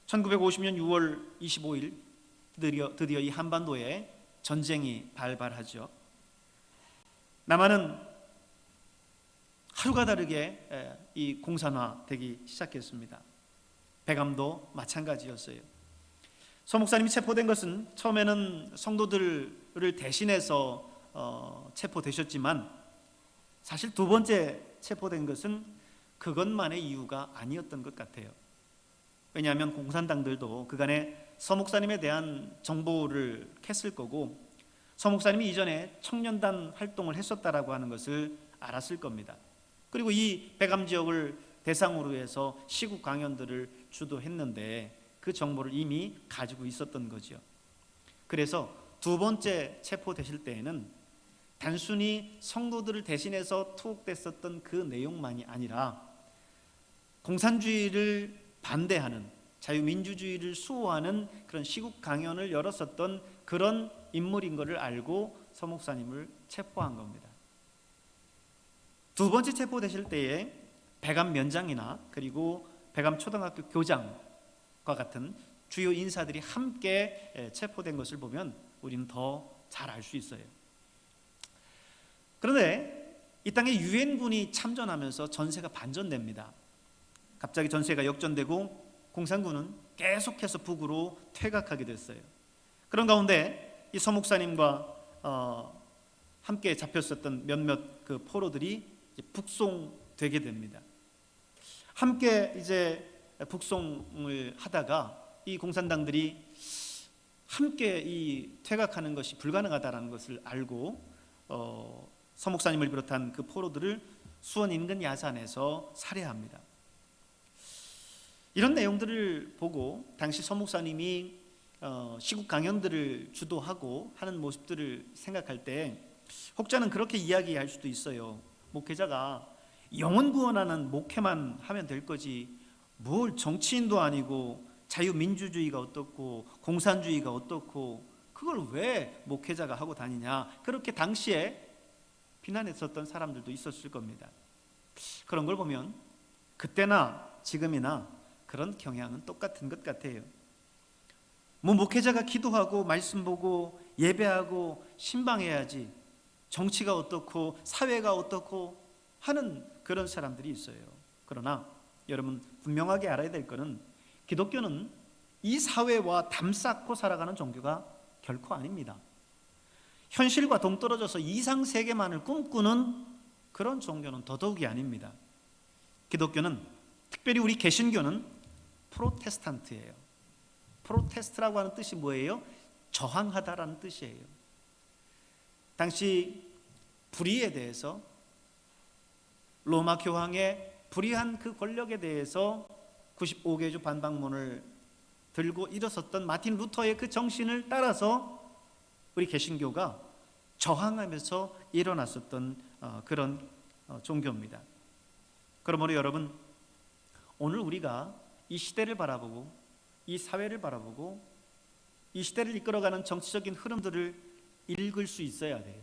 S3: 1950년 6월 25일 드디어 이 한반도에 전쟁이 발발하죠. 남한은 하루가 다르게 이 공산화되기 시작했습니다. 백암도 마찬가지였어요. 서 목사님이 체포된 것은 처음에는 성도들을 대신해서 체포되셨지만, 사실 두 번째 체포된 것은 그것만의 이유가 아니었던 것 같아요. 왜냐하면 공산당들도 그간에 서 목사님에 대한 정보를 캤을 거고, 서 목사님이 이전에 청년단 활동을 했었다라고 하는 것을 알았을 겁니다. 그리고 이 백암 지역을 대상으로 해서 시국 강연들을 주도했는데 그 정보를 이미 가지고 있었던 거죠. 그래서 두 번째 체포되실 때에는 단순히 성도들을 대신해서 투옥됐었던 그 내용만이 아니라 공산주의를 반대하는, 자유민주주의를 수호하는 그런 시국 강연을 열었었던 그런 인물인 것을 알고 서 목사님을 체포한 겁니다. 두 번째 체포되실 때에 백암 면장이나 그리고 백암 초등학교 교장과 같은 주요 인사들이 함께 체포된 것을 보면 우리는 더 잘 알 수 있어요. 그런데 이 땅에 유엔군이 참전하면서 전세가 반전됩니다. 갑자기 전세가 역전되고 공산군은 계속해서 북으로 퇴각하게 됐어요. 그런 가운데 이 서 목사님과 함께 잡혔었던 몇몇 그 포로들이 이제 북송되게 됩니다. 함께 이제 북송을 하다가 이 공산당들이 함께 이 퇴각하는 것이 불가능하다라는 것을 알고 서 목사님을 비롯한 그 포로들을 수원 인근 야산에서 살해합니다. 이런 내용들을 보고 당시 서 목사님이 시국 강연들을 주도하고 하는 모습들을 생각할 때 혹자는 그렇게 이야기할 수도 있어요. 목회자가 영혼 구원하는 목회만 하면 될 거지 뭘 정치인도 아니고 자유민주주의가 어떻고 공산주의가 어떻고 그걸 왜 목회자가 하고 다니냐, 그렇게 당시에 비난했었던 사람들도 있었을 겁니다. 그런 걸 보면 그때나 지금이나 그런 경향은 똑같은 것 같아요. 뭐 목회자가 기도하고 말씀 보고 예배하고 신방해야지 정치가 어떻고 사회가 어떻고 하는 그런 사람들이 있어요. 그러나 여러분 분명하게 알아야 될 것은 기독교는 이 사회와 담쌓고 살아가는 종교가 결코 아닙니다. 현실과 동떨어져서 이상 세계만을 꿈꾸는 그런 종교는 더더욱이 아닙니다. 기독교는, 특별히 우리 개신교는 프로테스탄트예요. 프로테스트라고 하는 뜻이 뭐예요? 저항하다라는 뜻이에요. 당시 불의에 대해서, 로마 교황의 불의한 그 권력에 대해서 95개주 반박문을 들고 일어섰던 마틴 루터의 그 정신을 따라서 우리 개신교가 저항하면서 일어났었던 그런 종교입니다. 그러므로 여러분, 오늘 우리가 이 시대를 바라보고 이 사회를 바라보고 이 시대를 이끌어가는 정치적인 흐름들을 읽을 수 있어야 돼요.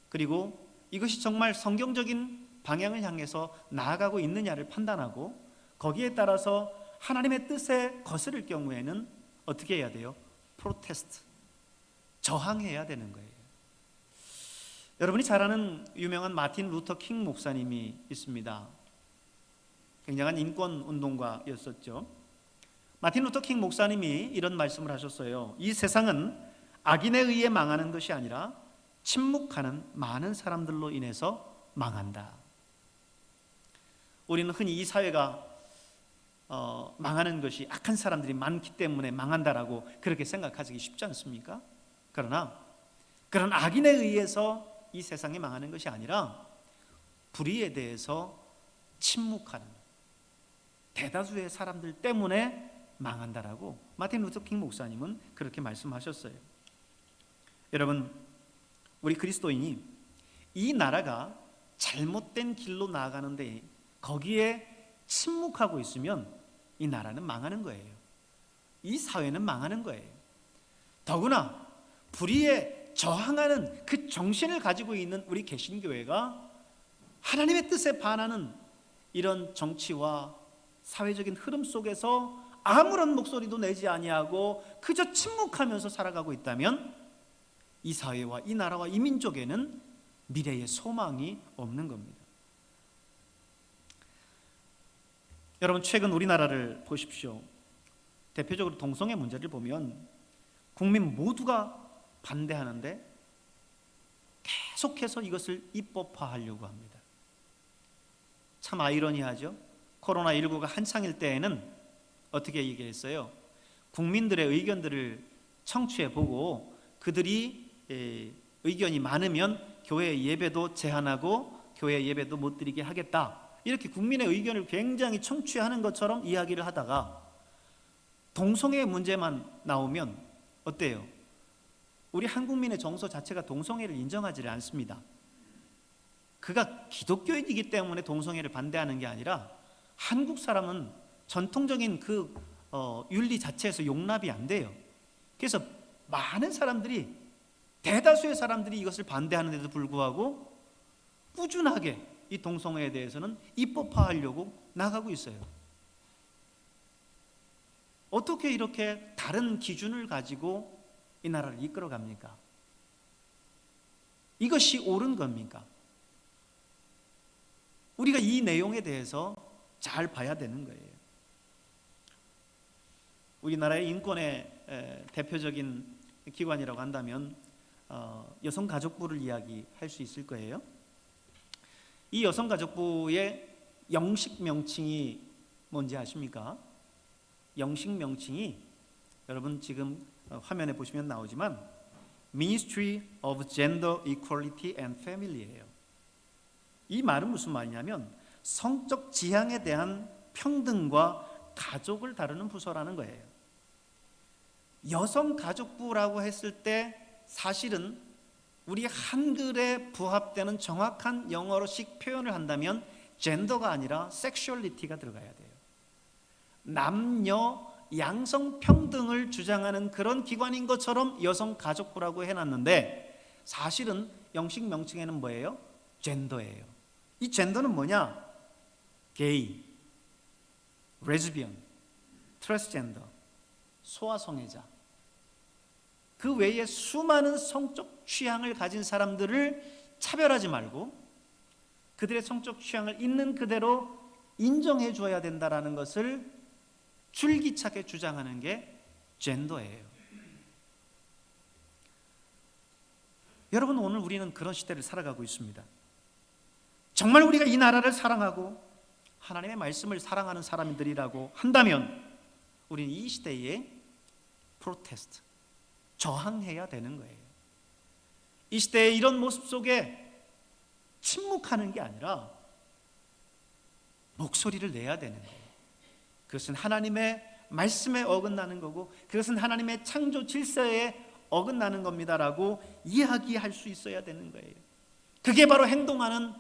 S3: 그리고 이것이 정말 성경적인 방향을 향해서 나아가고 있느냐를 판단하고 거기에 따라서 하나님의 뜻에 거스를 경우에는 어떻게 해야 돼요? 프로테스트, 저항해야 되는 거예요. 여러분이 잘 아는 유명한 마틴 루터 킹 목사님이 있습니다. 굉장한 인권 운동가였었죠. 마틴 루터 킹 목사님이 이런 말씀을 하셨어요. 이 세상은 악인에 의해 망하는 것이 아니라 침묵하는 많은 사람들로 인해서 망한다. 우리는 흔히 이 사회가 망하는 것이 악한 사람들이 많기 때문에 망한다라고 그렇게 생각하기 쉽지 않습니까? 그러나 그런 악인에 의해서 이 세상이 망하는 것이 아니라 불의에 대해서 침묵하는 대다수의 사람들 때문에 망한다라고 마틴 루터 킹 목사님은 그렇게 말씀하셨어요. 여러분, 우리 그리스도인이 이 나라가 잘못된 길로 나아가는데 거기에 침묵하고 있으면 이 나라는 망하는 거예요. 이 사회는 망하는 거예요. 더구나 불의에 저항하는 그 정신을 가지고 있는 우리 개신교회가 하나님의 뜻에 반하는 이런 정치와 사회적인 흐름 속에서 아무런 목소리도 내지 아니하고 그저 침묵하면서 살아가고 있다면 이 사회와 이 나라와 이 민족에는 미래의 소망이 없는 겁니다. 여러분, 최근 우리나라를 보십시오. 대표적으로 동성애 문제를 보면 국민 모두가 반대하는데 계속해서 이것을 입법화하려고 합니다. 참 아이러니하죠. 코로나19가 한창일 때에는 어떻게 얘기했어요? 국민들의 의견들을 청취해보고 그들이 의견이 많으면 교회 예배도 제한하고 교회 예배도 못 드리게 하겠다, 이렇게 국민의 의견을 굉장히 청취하는 것처럼 이야기를 하다가 동성애 문제만 나오면 어때요? 우리 한국민의 정서 자체가 동성애를 인정하지 않습니다. 그가 기독교인이기 때문에 동성애를 반대하는 게 아니라 한국 사람은 전통적인 그 윤리 자체에서 용납이 안 돼요. 그래서 많은 사람들이, 대다수의 사람들이 이것을 반대하는데도 불구하고 꾸준하게 이 동성애에 대해서는 입법화하려고 나가고 있어요. 어떻게 이렇게 다른 기준을 가지고 이 나라를 이끌어 갑니까? 이것이 옳은 겁니까? 우리가 이 내용에 대해서 잘 봐야 되는 거예요. 우리나라의 인권의 대표적인 기관이라고 한다면 여성가족부를 이야기할 수 있을 거예요. 이 여성가족부의 영식 명칭이 뭔지 아십니까? 영식 명칭이 여러분 지금 화면에 보시면 나오지만 Ministry of Gender Equality and Family예요. 이 말은 무슨 말이냐면 성적 지향에 대한 평등과 가족을 다루는 부서라는 거예요. 여성가족부라고 했을 때 사실은 우리 한글에 부합되는 정확한 영어로식 표현을 한다면 젠더가 아니라 섹슈얼리티가 들어가야 돼요. 남녀 양성평등을 주장하는 그런 기관인 것처럼 여성가족부라고 해놨는데 사실은 영식 명칭에는 뭐예요? 젠더예요. 이 젠더는 뭐냐? 게이, 레즈비언, 트랜스젠더, 소아성애자, 그 외에 수많은 성적 취향을 가진 사람들을 차별하지 말고 그들의 성적 취향을 있는 그대로 인정해 줘야 된다는 것을 줄기차게 주장하는 게 젠더예요. 여러분, 오늘 우리는 그런 시대를 살아가고 있습니다. 정말 우리가 이 나라를 사랑하고 하나님의 말씀을 사랑하는 사람들이라고 한다면 우리는 이 시대에 프로테스트, 저항해야 되는 거예요. 이 시대의 이런 모습 속에 침묵하는 게 아니라 목소리를 내야 되는 거예요. 그것은 하나님의 말씀에 어긋나는 거고 그것은 하나님의 창조 질서에 어긋나는 겁니다라고 이야기할 수 있어야 되는 거예요. 그게 바로 행동하는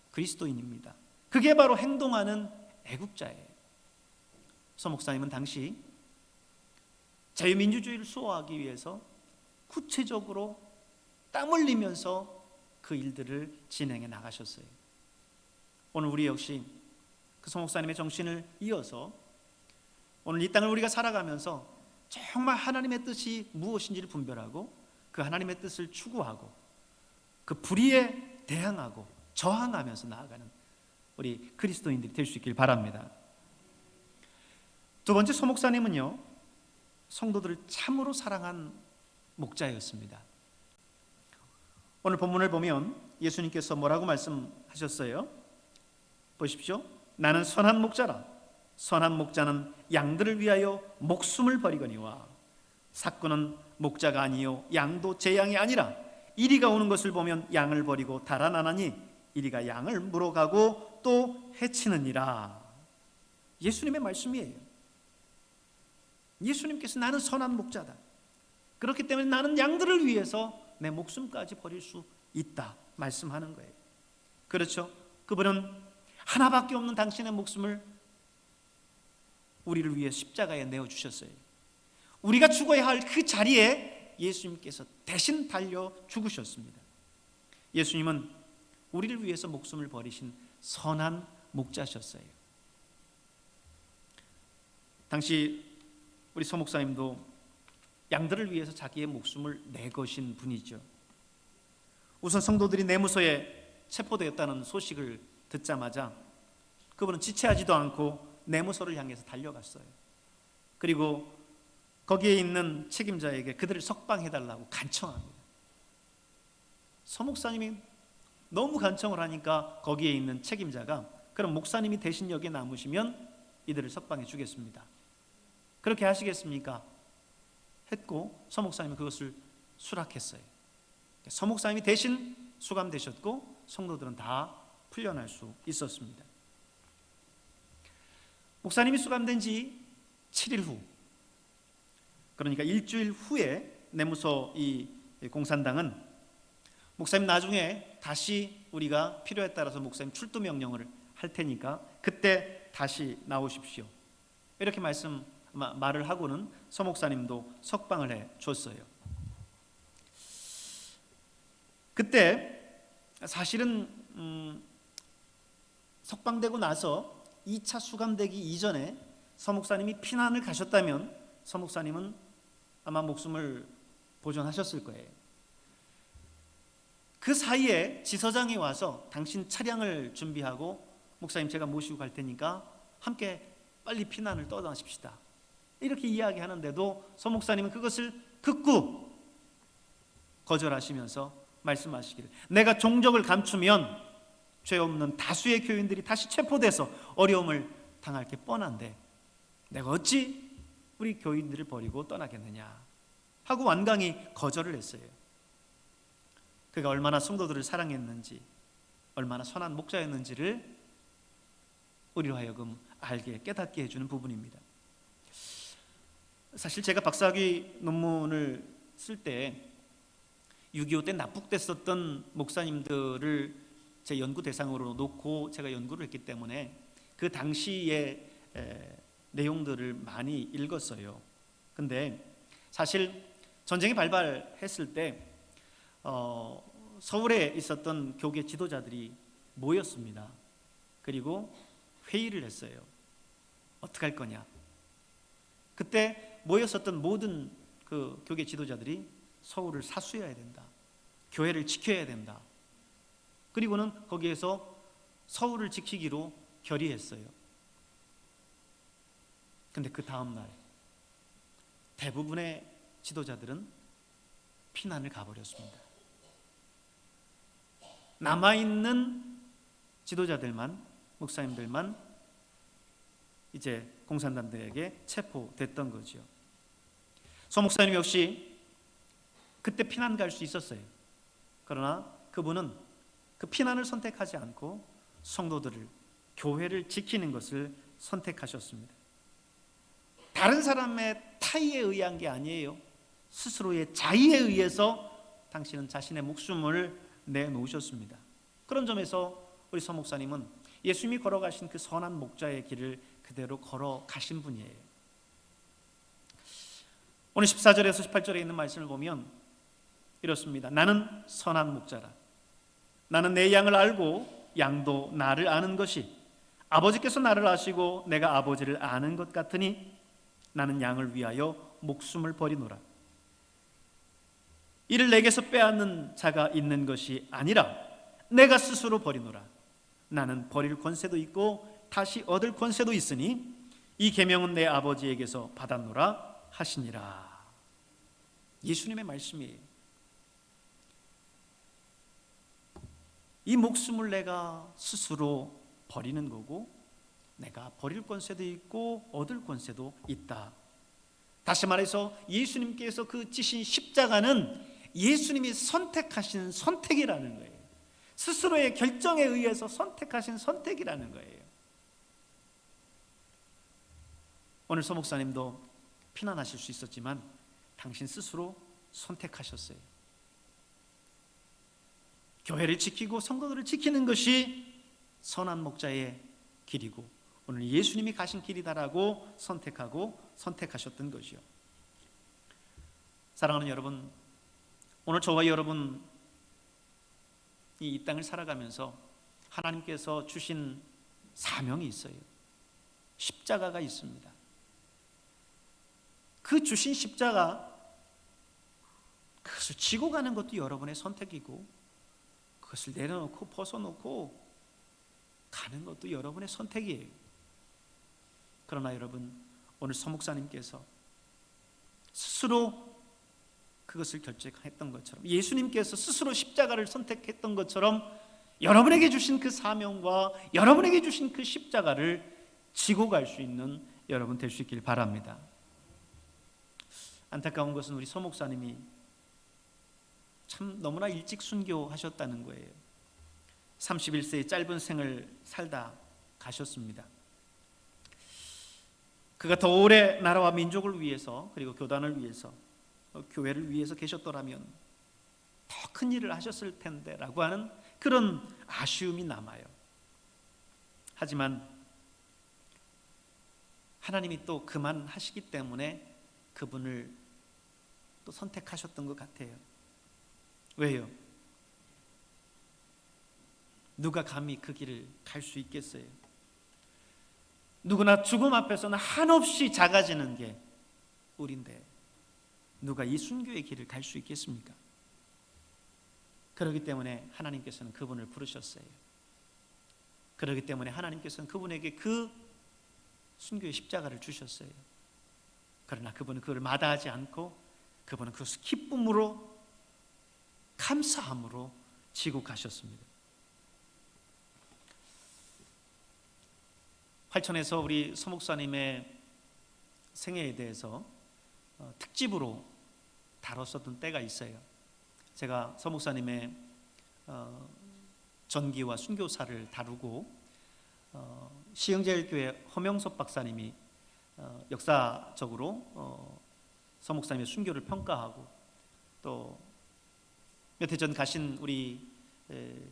S3: 그리스도인입니다. 그게 바로 행동하는 애국자예요. 서 목사님은 당시 자유민주주의를 수호하기 위해서 구체적으로 땀 흘리면서 그 일들을 진행해 나가셨어요. 오늘 우리 역시 그 서 목사님의 정신을 이어서 오늘 이 땅을 우리가 살아가면서 정말 하나님의 뜻이 무엇인지를 분별하고 그 하나님의 뜻을 추구하고 그 불의에 대항하고 저항하면서 나아가는 우리 그리스도인들이 될 수 있길 바랍니다. 두 번째, 서 목사님은요, 성도들을 참으로 사랑한 목자였습니다. 오늘 본문을 보면 예수님께서 뭐라고 말씀하셨어요? 보십시오. 나는 선한 목자라. 선한 목자는 양들을 위하여 목숨을 버리거니와 삭구는 목자가 아니요 양도 제 양이 아니라 이리가 오는 것을 보면 양을 버리고 달아나나니 이리가 양을 물어가고 또 해치느니라. 예수님의 말씀이에요. 예수님께서 나는 선한 목자다. 그렇기 때문에 나는 양들을 위해서 내 목숨까지 버릴 수 있다 말씀하는 거예요. 그렇죠? 그분은 하나밖에 없는 당신의 목숨을 우리를 위해 십자가에 내어주셨어요. 우리가 죽어야 할 그 자리에 예수님께서 대신 달려 죽으셨습니다. 예수님은 우리를 위해서 목숨을 버리신 선한 목자셨어요. 당시 우리 서 목사님도 양들을 위해서 자기의 목숨을 내거신 분이죠. 우선 성도들이 내무소에 체포되었다는 소식을 듣자마자 그분은 지체하지도 않고 내무소를 향해서 달려갔어요. 그리고 거기에 있는 책임자에게 그들을 석방해달라고 간청합니다. 서 목사님이 너무 간청을 하니까 거기에 있는 책임자가 그럼 목사님이 대신 여기에 남으시면 이들을 석방해 주겠습니다. 그렇게 하시겠습니까? 했고 서 목사님이 그것을 수락했어요. 서 목사님이 대신 수감되셨고 성도들은 다 풀려날 수 있었습니다. 목사님이 수감된 지 7일 후, 그러니까 일주일 후에 내무소 이 공산당은 목사님 나중에 다시 우리가 필요에 따라서 목사님 출두 명령을 할 테니까 그때 다시 나오십시오. 이렇게 말을 하고는 서 목사님도 석방을 해 줬어요. 그때 사실은 석방되고 나서 2차 수감되기 이전에 서 목사님이 피난을 가셨다면 서 목사님은 아마 목숨을 보존하셨을 거예요. 그 사이에 지서장이 와서 당신 차량을 준비하고 목사님 제가 모시고 갈 테니까 함께 빨리 피난을 떠나십시다 이렇게 이야기하는데도 서 목사님은 그것을 극구 거절하시면서 말씀하시기를 내가 종적을 감추면 죄 없는 다수의 교인들이 다시 체포돼서 어려움을 당할 게 뻔한데 내가 어찌 우리 교인들을 버리고 떠나겠느냐 하고 완강히 거절을 했어요. 그가 얼마나 성도들을 사랑했는지 얼마나 선한 목자였는지를 우리로 하여금 알게 깨닫게 해주는 부분입니다. 사실 제가 박사학위 논문을 쓸 때 6.25 때 납북됐었던 목사님들을 제 연구 대상으로 놓고 제가 연구를 했기 때문에 그 당시의 내용들을 많이 읽었어요. 근데 사실 전쟁이 발발했을 때 서울에 있었던 교계 지도자들이 모였습니다. 그리고 회의를 했어요. 어떻게 할 거냐. 그때 모였었던 모든 그 교계 지도자들이 서울을 사수해야 된다. 교회를 지켜야 된다. 그리고는 거기에서 서울을 지키기로 결의했어요. 근데 그 다음 날 대부분의 지도자들은 피난을 가버렸습니다. 남아있는 지도자들만, 목사님들만 이제 공산당들에게 체포됐던 거죠. 서 목사님 역시 그때 피난 갈 수 있었어요. 그러나 그분은 그 피난을 선택하지 않고 성도들을, 교회를 지키는 것을 선택하셨습니다. 다른 사람의 타의에 의한 게 아니에요. 스스로의 자의에 의해서 당신은 자신의 목숨을 내놓으셨습니다. 그런 점에서 우리 서 목사님은 예수님이 걸어가신 그 선한 목자의 길을 그대로 걸어가신 분이에요. 오늘 14절에서 18절에 있는 말씀을 보면 이렇습니다. 나는 선한 목자라. 나는 내 양을 알고 양도 나를 아는 것이 아버지께서 나를 아시고 내가 아버지를 아는 것 같으니 나는 양을 위하여 목숨을 버리노라. 이를 내게서 빼앗는 자가 있는 것이 아니라 내가 스스로 버리노라. 나는 버릴 권세도 있고 다시 얻을 권세도 있으니 이 계명은 내 아버지에게서 받았노라 하시니라. 예수님의 말씀이에요. 이 목숨을 내가 스스로 버리는 거고 내가 버릴 권세도 있고 얻을 권세도 있다. 다시 말해서 예수님께서 그 지신 십자가는 예수님이 선택하신 선택이라는 거예요. 스스로의 결정에 의해서 선택하신 선택이라는 거예요. 오늘 서 목사님도 피난하실 수 있었지만 당신 스스로 선택하셨어요. 교회를 지키고 성도들을 지키는 것이 선한 목자의 길이고 오늘 예수님이 가신 길이다라고 선택하고 선택하셨던 것이요. 사랑하는 여러분, 오늘 저와 여러분이 이 땅을 살아가면서 하나님께서 주신 사명이 있어요. 십자가가 있습니다. 그 주신 십자가, 그것을 지고 가는 것도 여러분의 선택이고 그것을 내려놓고 벗어놓고 가는 것도 여러분의 선택이에요. 그러나 여러분, 오늘 서 목사님께서 스스로 그것을 결정했던 것처럼, 예수님께서 스스로 십자가를 선택했던 것처럼 여러분에게 주신 그 사명과 여러분에게 주신 그 십자가를 지고 갈 수 있는 여러분 될 수 있길 바랍니다. 안타까운 것은 우리 서 목사님이 참 너무나 일찍 순교하셨다는 거예요. 31세의 짧은 생을 살다 가셨습니다. 그가 더 오래 나라와 민족을 위해서, 그리고 교단을 위해서, 교회를 위해서 계셨더라면 더 큰 일을 하셨을 텐데 라고 하는 그런 아쉬움이 남아요. 하지만 하나님이 또 그만하시기 때문에 그분을 또 선택하셨던 것 같아요. 왜요? 누가 감히 그 길을 갈 수 있겠어요? 누구나 죽음 앞에서는 한없이 작아지는 게 우리인데 누가 이 순교의 길을 갈 수 있겠습니까? 그렇기 때문에 하나님께서는 그분을 부르셨어요. 그렇기 때문에 하나님께서는 그분에게 그 순교의 십자가를 주셨어요. 그러나 그분은 그걸 마다하지 않고 그분은 그것을 기쁨으로 감사함으로 지고 가셨습니다. 활천에서 우리 서 목사님의 생애에 대해서 특집으로 다뤘었던 때가 있어요. 제가 서 목사님의 전기와 순교사를 다루고 시흥제일교회 허명섭 박사님이 역사적으로 서 목사님의 순교를 평가하고 또 몇 해 전 가신 우리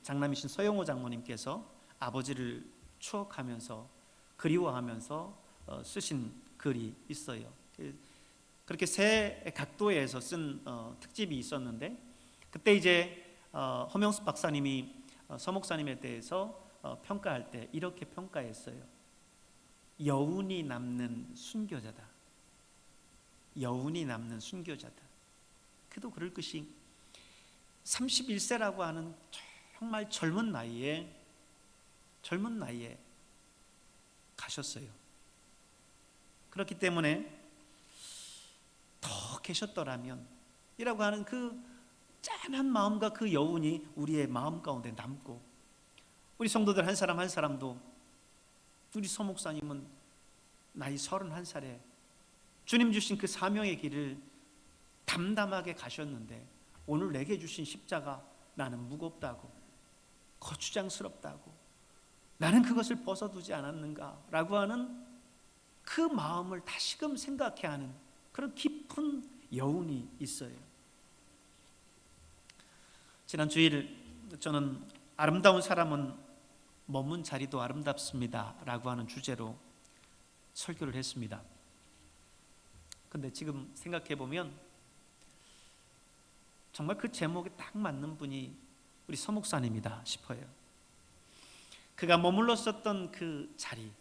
S3: 장남이신 서영호 장모님께서 아버지를 추억하면서 그리워하면서 쓰신 글이 있어요. 그렇게 세 각도에서 쓴 특집이 있었는데 그때 이제 허명수 박사님이 서 목사님에 대해서 평가할 때 이렇게 평가했어요. 여운이 남는 순교자다. 여운이 남는 순교자다. 그도 그럴 것이 31세라고 하는 정말 젊은 나이에 가셨어요. 그렇기 때문에 더 계셨더라면 이라고 하는 그 짠한 마음과 그 여운이 우리의 마음 가운데 남고 우리 성도들 한 사람 한 사람도 우리 서 목사님은 나이 31살에 주님 주신 그 사명의 길을 담담하게 가셨는데 오늘 내게 주신 십자가 나는 무겁다고 거추장스럽다고 나는 그것을 벗어두지 않았는가라고 하는 그 마음을 다시금 생각해 하는 그런 깊은 여운이 있어요. 지난 주일 저는 아름다운 사람은 머문 자리도 아름답습니다 라고 하는 주제로 설교를 했습니다. 근데 지금 생각해 보면 정말 그 제목에 딱 맞는 분이 우리 서 목사님이다 싶어요. 그가 머물렀었던 그 자리,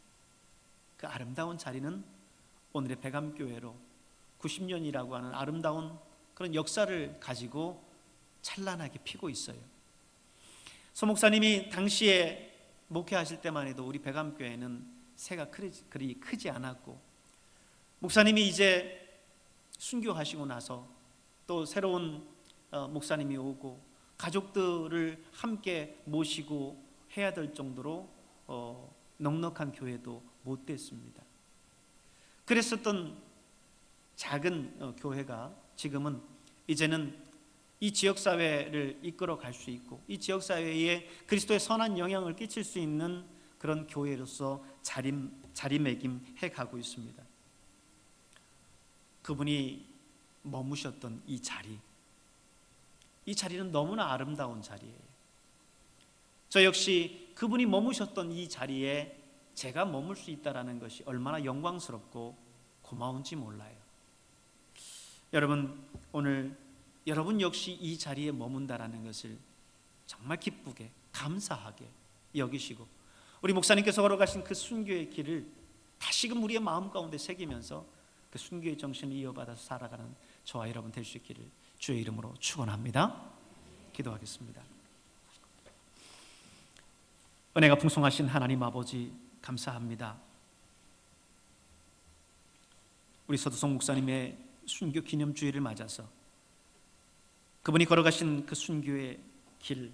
S3: 그 아름다운 자리는 오늘의 백암교회로 90년이라고 하는 아름다운 그런 역사를 가지고 찬란하게 피고 있어요. 서 목사님이 당시에 목회하실 때만 해도 우리 백암교회는 새가 그리 크지 않았고 목사님이 이제 순교하시고 나서 또 새로운 목사님이 오고 가족들을 함께 모시고 해야 될 정도로 넉넉한 교회도 못 됐습니다. 그랬었던 작은 교회가 지금은 이제는 이 지역사회를 이끌어 갈 수 있고 이 지역사회에 그리스도의 선한 영향을 끼칠 수 있는 그런 교회로서 자리매김해 가고 있습니다. 그분이 머무셨던 이 자리는 너무나 아름다운 자리예요. 저 역시 그분이 머무셨던 이 자리에 제가 머물 수 있다는 것이 얼마나 영광스럽고 고마운지 몰라요. 여러분, 오늘 여러분 역시 이 자리에 머문다라는 것을 정말 기쁘게 감사하게 여기시고 우리 목사님께서 걸어가신 그 순교의 길을 다시금 우리의 마음 가운데 새기면서 그 순교의 정신을 이어받아서 살아가는 저와 여러분 될 수 있기를 주의 이름으로 축원합니다. 기도하겠습니다. 은혜가 풍성하신 하나님 아버지 감사합니다. 우리 서두성 목사님의 순교 기념주일을 맞아서 그분이 걸어가신 그 순교의 길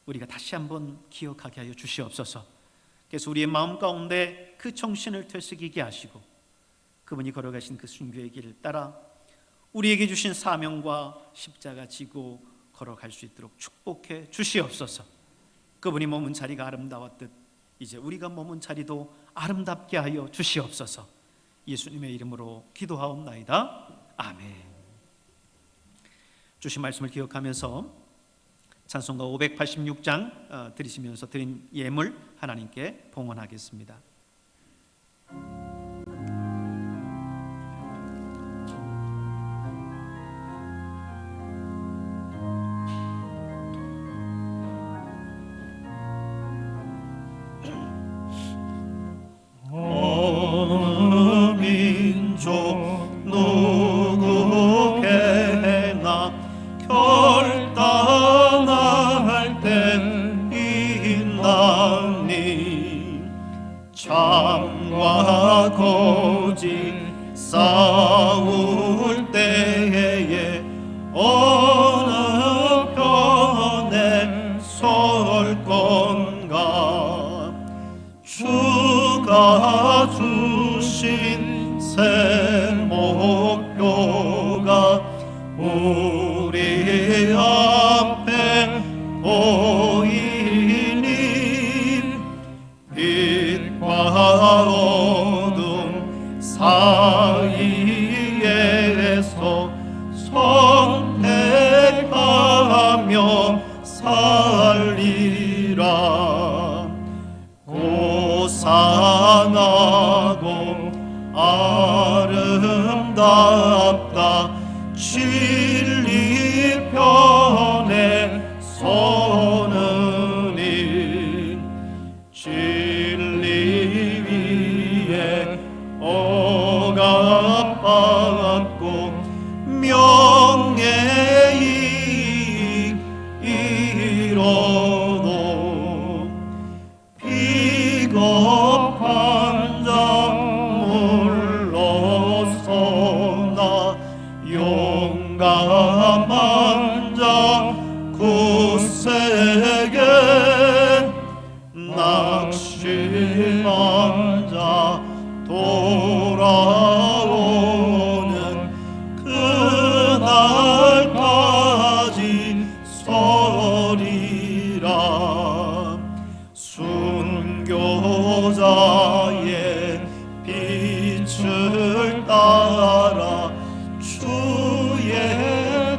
S3: 우리가 다시 한번 기억하게 하여 주시옵소서. 그래서 우리의 마음 가운데 그 정신을 되새기게 하시고 그분이 걸어가신 그 순교의 길을 따라 우리에게 주신 사명과 십자가 지고 걸어갈 수 있도록 축복해 주시옵소서. 그분이 머문 자리가 아름다웠듯 이제 우리가 머문 자리도 아름답게 하여 주시옵소서. 예수님의 이름으로 기도하옵나이다. 아멘. 주신 말씀을 기억하면서 찬송가 586장 드리시면서 드린 예물 하나님께 봉헌하겠습니다.
S5: 어느 민족 누구에나 결단 아버지 싸울 때에 어느 편에 설 건가 주가 주신 새 목표가 우리 앞에 보이니 빛과 어둠 사이에서 선택하며 살리라 고상하고 아름답다 진리 편에 서는 일 진리 위에 억압받고 명예이 이뤄도 비겁한 자 물러서나 용감한 자 굳세게 낙심한 자 돌아오는 그날까지 서리라 순교자의 빛을 따라 주의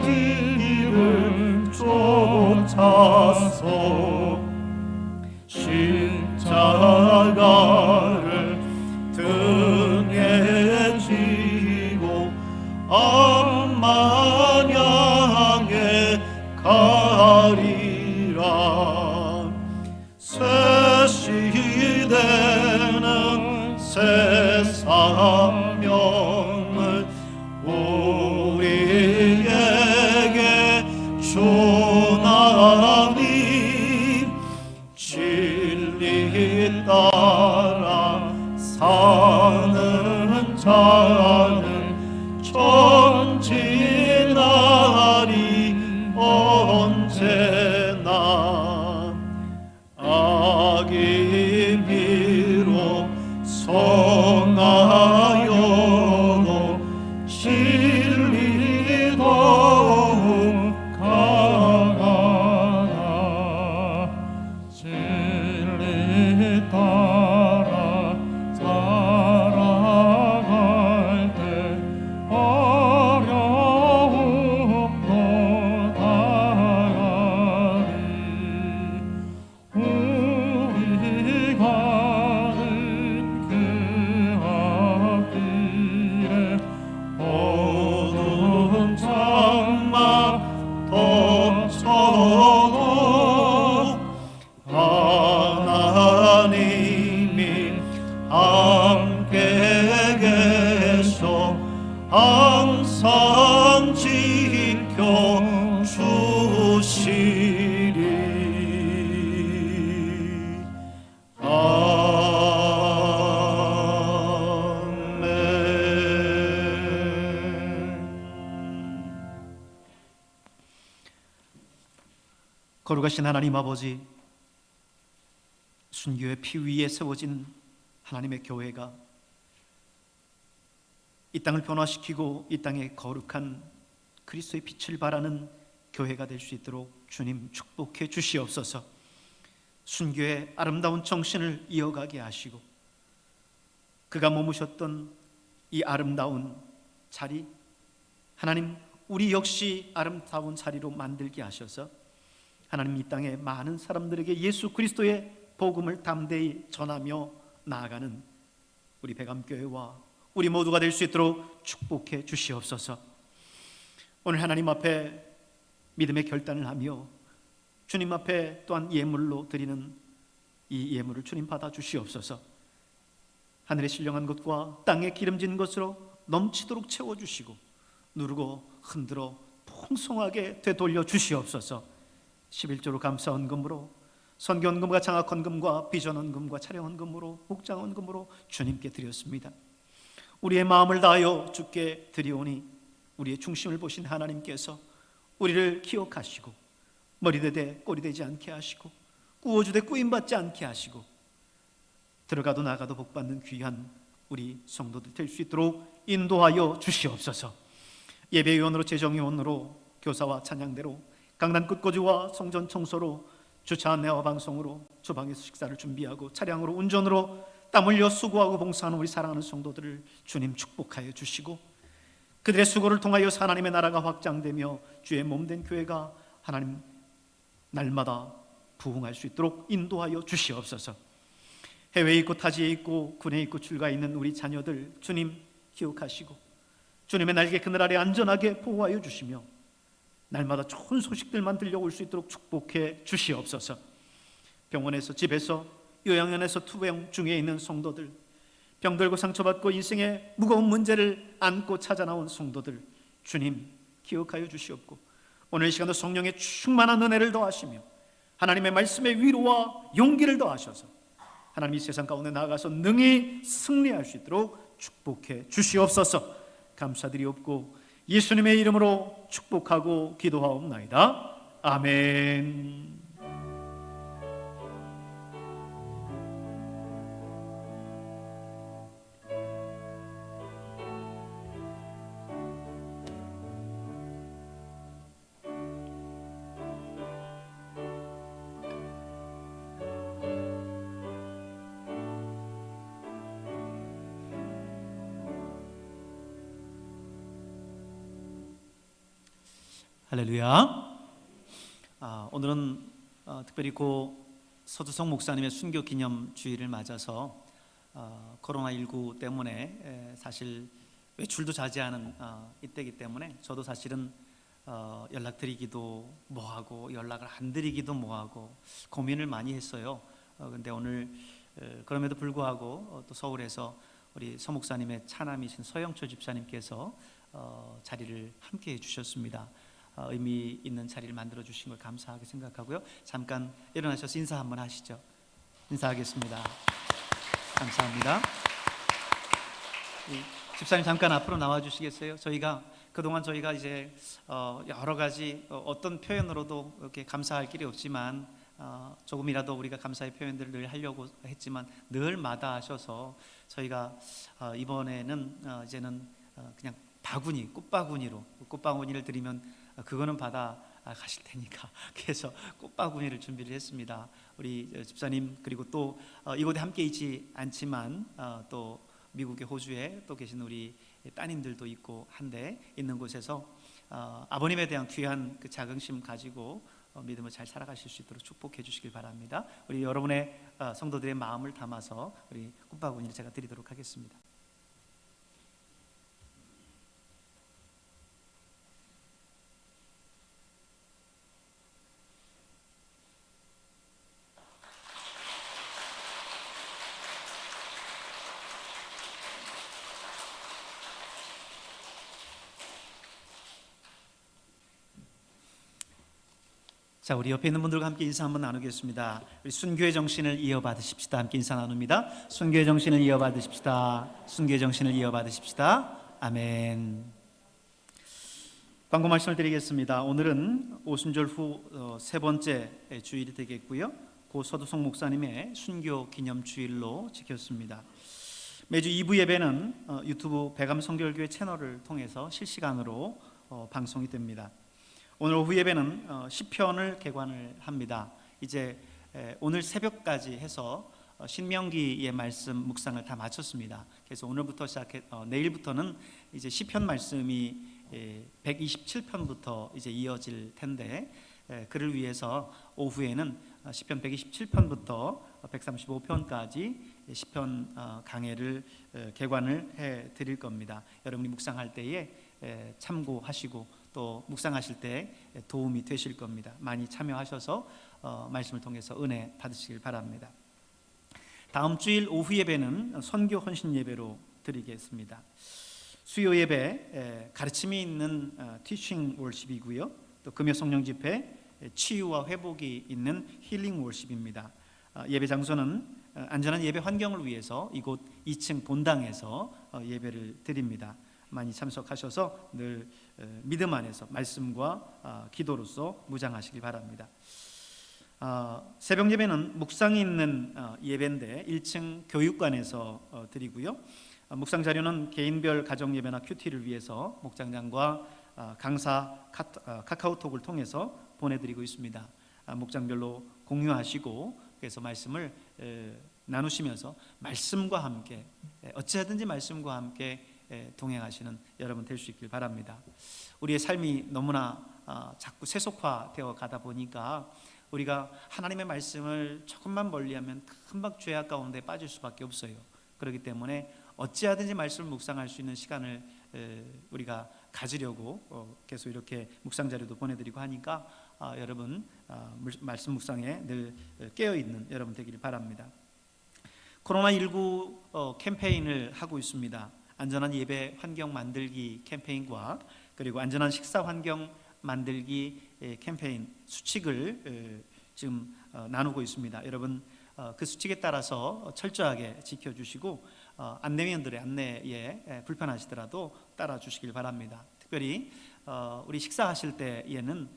S5: 길을 쫓아서 십자가를 등에 지고 앞만 향해 가리라 새 시대는 새 사명을 우리에게 주나니 진리 따라 사는 자는 천지나리 언제나 악이 비록 성하여도 진리 더욱 강하다 진리 따라 살아갈 때 어려움도 당하리 우리 가는 그 앞길에 어두운 장막 덮쳐도 하나님이 함께 계셔 항상 지켜 주시리
S3: 거룩하신 하나님 아버지, 순교의 피 위에 세워진 하나님의 교회가 이 땅을 변화시키고 이 땅에 거룩한 그리스도의 빛을 발하는 교회가 될 수 있도록 주님 축복해 주시옵소서. 순교의 아름다운 정신을 이어가게 하시고 그가 머무셨던 이 아름다운 자리, 하나님 우리 역시 아름다운 자리로 만들게 하셔서 하나님 이 땅에 많은 사람들에게 예수 그리스도의 복음을 담대히 전하며 나아가는 우리 백암교회와 우리 모두가 될 수 있도록 축복해 주시옵소서. 오늘 하나님 앞에 믿음의 결단을 하며 주님 앞에 또한 예물로 드리는 이 예물을 주님 받아 주시옵소서. 하늘에 신령한 것과 땅에 기름진 것으로 넘치도록 채워주시고 누르고 흔들어 풍성하게 되돌려 주시옵소서. 11조로 감사 헌금으로 선교 헌금과 장학 헌금과 비전 헌금과 차량 헌금으로 목장 헌금으로 주님께 드렸습니다. 우리의 마음을 다하여 주께 드리오니 우리의 중심을 보신 하나님께서 우리를 기억하시고 머리되되 꼬리되지 않게 하시고 꾸어주되 꾸임받지 않게 하시고 들어가도 나가도 복받는 귀한 우리 성도들 될 수 있도록 인도하여 주시옵소서. 예배위원으로 재정위원으로 교사와 찬양대로 강단 끝꽂이와 성전 청소로 주차 안내와 방송으로 주방에서 식사를 준비하고 차량으로 운전으로 땀 흘려 수고하고 봉사하는 우리 사랑하는 성도들을 주님 축복하여 주시고 그들의 수고를 통하여 하나님의 나라가 확장되며 주의 몸된 교회가 하나님 날마다 부흥할 수 있도록 인도하여 주시옵소서. 해외에 있고 타지에 있고 군에 있고 출가에 있는 우리 자녀들 주님 기억하시고 주님의 날개 그늘 아래 안전하게 보호하여 주시며 날마다 좋은 소식들만 들려올 수 있도록 축복해 주시옵소서. 병원에서 집에서 요양원에서 투병 중에 있는 성도들, 병들고 상처받고 인생의 무거운 문제를 안고 찾아 나온 성도들 주님 기억하여 주시옵고 오늘 이 시간도 성령의 충만한 은혜를 더하시며 하나님의 말씀의 위로와 용기를 더하셔서 하나님이 세상 가운데 나아가서 능히 승리할 수 있도록 축복해 주시옵소서. 감사드리옵고 예수님의 이름으로 축복하고 기도하옵나이다. 아멘. 할렐루야. 오늘은 특별히 고 서두성 목사님의 순교 기념 주일을 맞아서 코로나19 때문에 사실 외출도 자제하는 이때이기 때문에 저도 사실은 연락드리기도 뭐하고 연락을 안 드리기도 뭐하고 고민을 많이 했어요. 근데 오늘 그럼에도 불구하고 또 서울에서 우리 서 목사님의 차남이신 서영철 집사님께서 자리를 함께 해주셨습니다. 의미 있는 자리를 만들어 주신 걸 감사하게 생각하고요. 잠깐 일어나셔서 인사 한번 하시죠. 인사하겠습니다. 감사합니다. 집사님 잠깐 앞으로 나와 주시겠어요? 그동안 저희가 이제 여러 가지 어떤 표현으로도 이렇게 감사할 길이 없지만 조금이라도 우리가 감사의 표현들을 늘 하려고 했지만 늘 마다하셔서 저희가 이번에는 이제는 그냥 바구니, 꽃바구니를 드리면 그거는 받아 가실 테니까 그래서 꽃바구니를 준비를 했습니다. 우리 집사님 그리고 또 이곳에 함께 있지 않지만 또 미국의 호주에 또 계신 우리 따님들도 있고 한데 있는 곳에서 아버님에 대한 귀한 그 자긍심 가지고 믿음을 잘 살아가실 수 있도록 축복해 주시길 바랍니다. 우리 여러분의 성도들의 마음을 담아서 우리 꽃바구니를 제가 드리도록 하겠습니다. 자, 우리 옆에 있는 분들과 함께 인사 한번 나누겠습니다. 우리 순교의 정신을 이어받으십시다. 함께 인사 나눕니다. 순교의 정신을 이어받으십시다. 순교의 정신을 이어받으십시다. 아멘. 광고 말씀을 드리겠습니다. 오늘은 오순절 후 세 번째 주일이 되겠고요. 고 서두성 목사님의 순교 기념 주일로 지켰습니다. 매주 2부 예배는 유튜브 배감 성결교회 채널을 통해서 실시간으로 방송이 됩니다. 오늘 오후 예배는 시편을 개관을 합니다. 이제 오늘 새벽까지 해서 신명기의 말씀 묵상을 다 마쳤습니다. 그래서 오늘부터 시작해 내일부터는 이제 시편 말씀이 127편부터 이제 이어질 텐데 그를 위해서 오후에는 시편 127편부터 135편까지 시편 강해를 개관을 해 드릴 겁니다. 여러분이 묵상할 때에 참고하시고 또 묵상하실 때 도움이 되실 겁니다. 많이 참여하셔서 말씀을 통해서 은혜 받으시길 바랍니다. 다음 주일 오후 예배는 선교 헌신 예배로 드리겠습니다. 수요 예배 가르침이 있는 티칭 월십이고요. 또 금요 성령 집회 치유와 회복이 있는 힐링 월십입니다. 예배 장소는 안전한 예배 환경을 위해서 이곳 2층 본당에서 예배를 드립니다. 많이 참석하셔서 늘 믿음 안에서 말씀과 기도로서 무장하시길 바랍니다. 새벽 예배는 묵상이 있는 예배인데 1층 교육관에서 드리고요. 묵상 자료는 개인별 가정 예배나 큐티를 위해서 목장장과 강사 카카오톡을 통해서 보내드리고 있습니다. 목장별로 공유하시고 그래서 말씀을 나누시면서 말씀과 함께 어찌하든지 말씀과 함께 동행하시는 여러분 될 수 있길 바랍니다. 우리의 삶이 너무나 자꾸 세속화되어 가다 보니까 우리가 하나님의 말씀을 조금만 멀리하면 금방 죄악 가운데 빠질 수밖에 없어요. 그렇기 때문에 어찌하든지 말씀을 묵상할 수 있는 시간을 우리가 가지려고 계속 이렇게 묵상 자료도 보내드리고 하니까 여러분 말씀 묵상에 늘 깨어있는 여러분 되기를 바랍니다. 코로나19 캠페인을 하고 있습니다. 안전한 예배 환경 만들기 캠페인과 그리고 안전한 식사 환경 만들기 캠페인 수칙을 지금 나누고 있습니다. 여러분 그 수칙에 따라서 철저하게 지켜주시고 안내위원들의 안내에 불편하시더라도 따라주시길 바랍니다. 특별히 우리 식사하실 때에는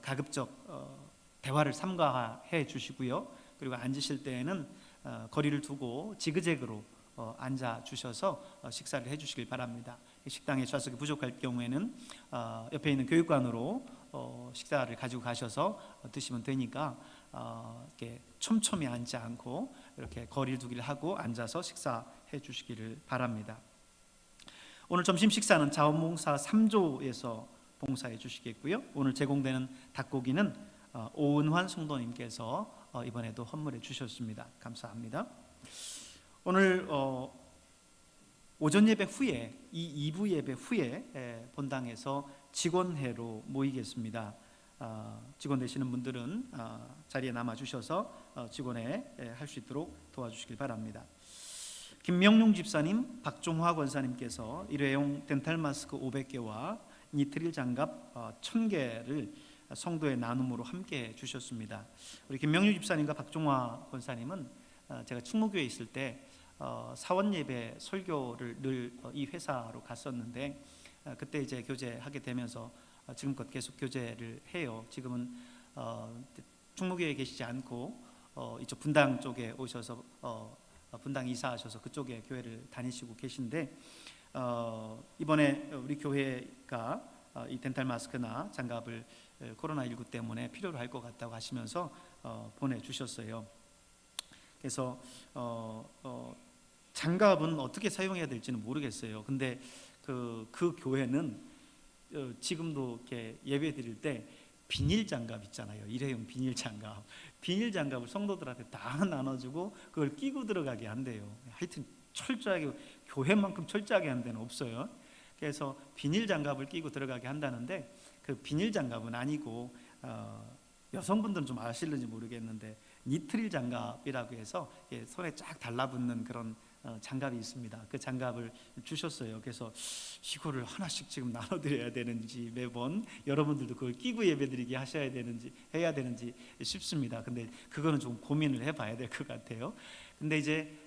S3: 가급적 대화를 삼가해 주시고요. 그리고 앉으실 때에는 거리를 두고 지그재그로 앉아 주셔서 식사를 해주시길 바랍니다. 식당에 좌석이 부족할 경우에는 옆에 있는 교육관으로 식사를 가지고 가셔서 드시면 되니까 이렇게 촘촘히 앉지 않고 이렇게 거리를 두기를 하고 앉아서 식사해 주시기를 바랍니다. 오늘 점심 식사는 자원봉사 3조에서 봉사해 주시겠고요. 오늘 제공되는 닭고기는 오은환 성도님께서 이번에도 헌물해 주셨습니다. 감사합니다. 오늘 오전 예배 후에 이 2부 예배 후에 본당에서 직원회로 모이겠습니다. 직원 되시는 분들은 자리에 남아 주셔서 직원회 할 수 있도록 도와주시길 바랍니다. 김명룡 집사님, 박종화 권사님께서 일회용 덴탈 마스크 500개와 니트릴 장갑 1000개를 성도의 나눔으로 함께 주셨습니다. 우리 김명룡 집사님과 박종화 권사님은 제가 충무교에 있을 때 사원 예배 설교를 늘 이 회사로 갔었는데 그때 이제 교제하게 되면서 지금껏 계속 교제를 해요. 지금은 충무교에 계시지 않고 이쪽 분당 쪽에 오셔서 분당 이사하셔서 그쪽에 교회를 다니시고 계신데 이번에 우리 교회가 이 덴탈 마스크나 장갑을 코로나19 때문에 필요로 할 것 같다고 하시면서 보내주셨어요. 그래서 장갑은 어떻게 사용해야 될지는 모르겠어요. 근데 그 교회는 지금도 이렇게 예배 드릴 때 비닐 장갑 있잖아요. 일회용 비닐 장갑. 비닐 장갑을 성도들한테 다 나눠주고 그걸 끼고 들어가게 한대요. 하여튼 철저하게 교회만큼 철저하게 하는 데는 없어요. 그래서 비닐 장갑을 끼고 들어가게 한다는데 그 비닐 장갑은 아니고 여성분들은 좀 아실는지 모르겠는데 니트릴 장갑이라고 해서 손에 쫙 달라붙는 그런 장갑이 있습니다. 그 장갑을 주셨어요. 그래서 이거를 하나씩 지금 나눠드려야 되는지 매번 여러분들도 그걸 끼고 예배드리게 하셔야 되는지 해야 되는지 싶습니다. 근데 그거는 좀 고민을 해봐야 될 것 같아요. 근데 이제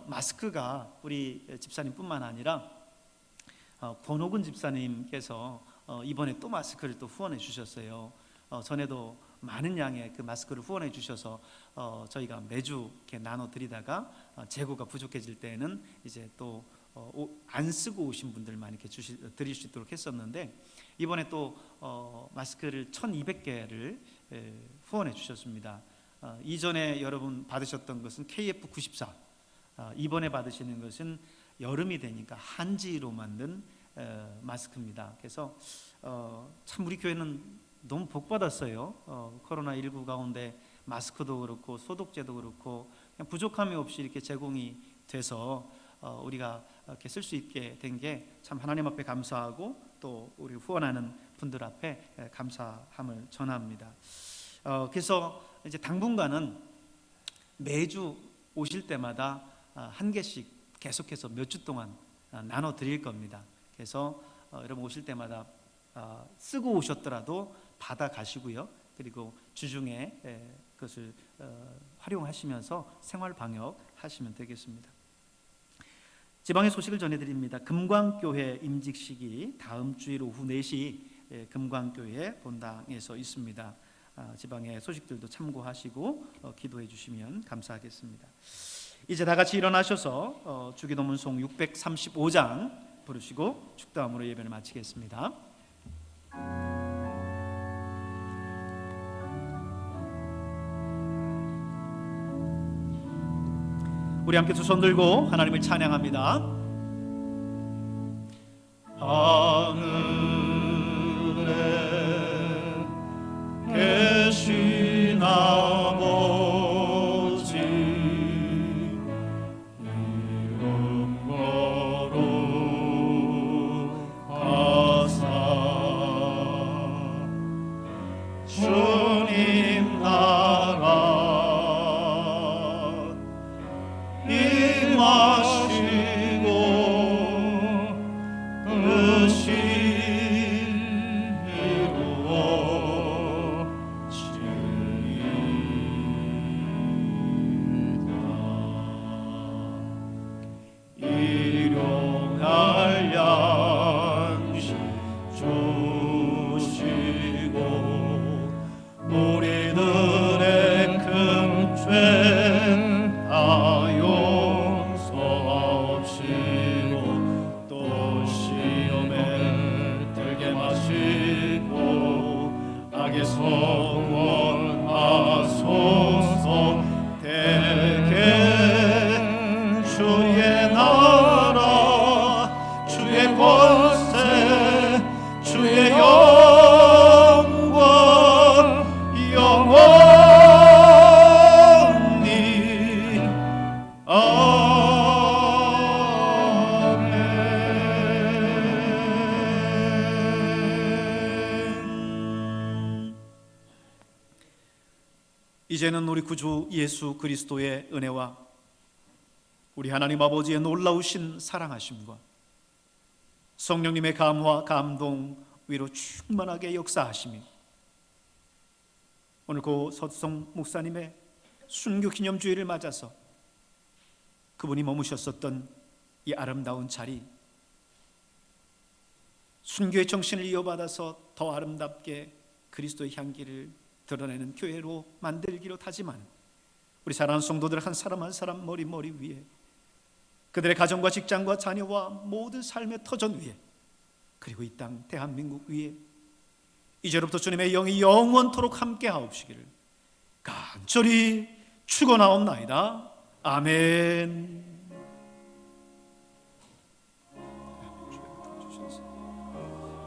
S3: 마스크가 우리 집사님뿐만 아니라 권호근 집사님께서 이번에 또 마스크를 또 후원해 주셨어요. 전에도 많은 양의 그 마스크를 후원해 주셔서 저희가 매주 이렇게 나눠 드리다가 재고가 부족해질 때에는 이제 또 안 쓰고 오신 분들만 이렇게 드릴 수 있도록 했었는데 이번에 또 마스크를 1200개를 후원해 주셨습니다. 이전에 여러분 받으셨던 것은 KF94, 이번에 받으시는 것은 여름이 되니까 한지로 만든 마스크입니다. 그래서 참 우리 교회는 너무 복 받았어요. 코로나19 가운데 마스크도 그렇고 소독제도 그렇고 그냥 부족함이 없이 이렇게 제공이 돼서 우리가 이렇게 쓸 수 있게 된 게 참 하나님 앞에 감사하고 또 우리 후원하는 분들 앞에 감사함을 전합니다. 그래서 이제 당분간은 매주 오실 때마다 한 개씩 계속해서 몇 주 동안 나눠 드릴 겁니다. 그래서 여러분 오실 때마다 쓰고 오셨더라도 받아 가시고요. 그리고 주중에 그것을 활용하시면서 생활 방역 하시면 되겠습니다. 지방의 소식을 전해드립니다. 금광교회 임직식이 다음 주일 오후 4시 금광교회 본당에서 있습니다. 지방의 소식들도 참고하시고 기도해 주시면 감사하겠습니다. 이제 다 같이 일어나셔서 주기도문송 635장 부르시고 축도함으로 예배를 마치겠습니다. 우리 함께 두 손 들고 하나님을 찬양합니다.
S5: 하늘에 계신 아버지 이름 거룩하사 주님 나라 임하시고 뜻이 이루어지리이다. 일용할 양식 주시고 우리들의 큰 죄 다 용서하시고 또 시험에 들게 마시고 악에서 구원하소서. 대개 주의 나라 주의 권세 주의 영광 영원히 아멘.
S3: 이제는 우리 구주 예수 그리스도의 은혜와 우리 하나님 아버지의 놀라우신 사랑하심과 성령님의 감화 감동 위로 충만하게 역사하심이 오늘 고 서두성 목사님의 순교 기념주일을 맞아서 그분이 머무셨었던 이 아름다운 자리, 순교의 정신을 이어받아서 더 아름답게 그리스도의 향기를 드러내는 교회로 만들기로 다짐한 우리 사랑하는 성도들 한 사람 한 사람 머리 위에, 그들의 가정과 직장과 자녀와 모든 삶의 터전 위에, 그리고 이 땅 대한민국 위에 이제로부터 주님의 영이 영원토록 함께 하옵시기를 간절히 축원하옵나이다. 아멘.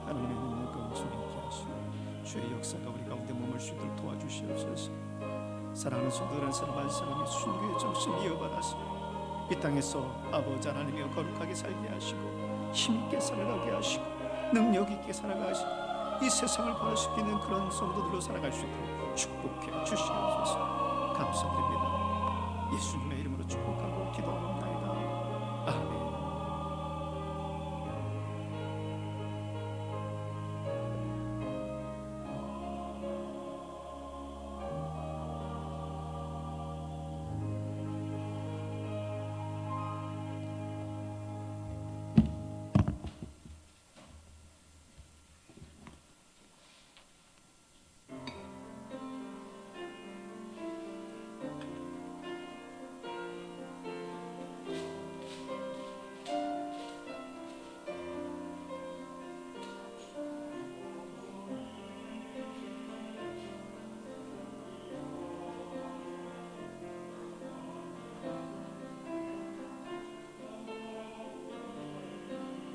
S3: 하나님의 눈을 건설하게 하시고 주의 역사가 우리 가운데 머물 수 있도록 도와주시옵소서. 사랑하는 성도들 한 사람 한 사람이 순교의 정신을 이어받아서 이 땅에서 아버지 하나님이여 거룩하게 살게 하시고 힘있게 살아가게 하시고 능력 있게 살아가게 하시고 이 세상을 변할 수 있는 그런 성도들로 살아갈 수 있도록 축복해 주시옵소서. 감사드립니다. 예수님의 이름으로 축복합니다.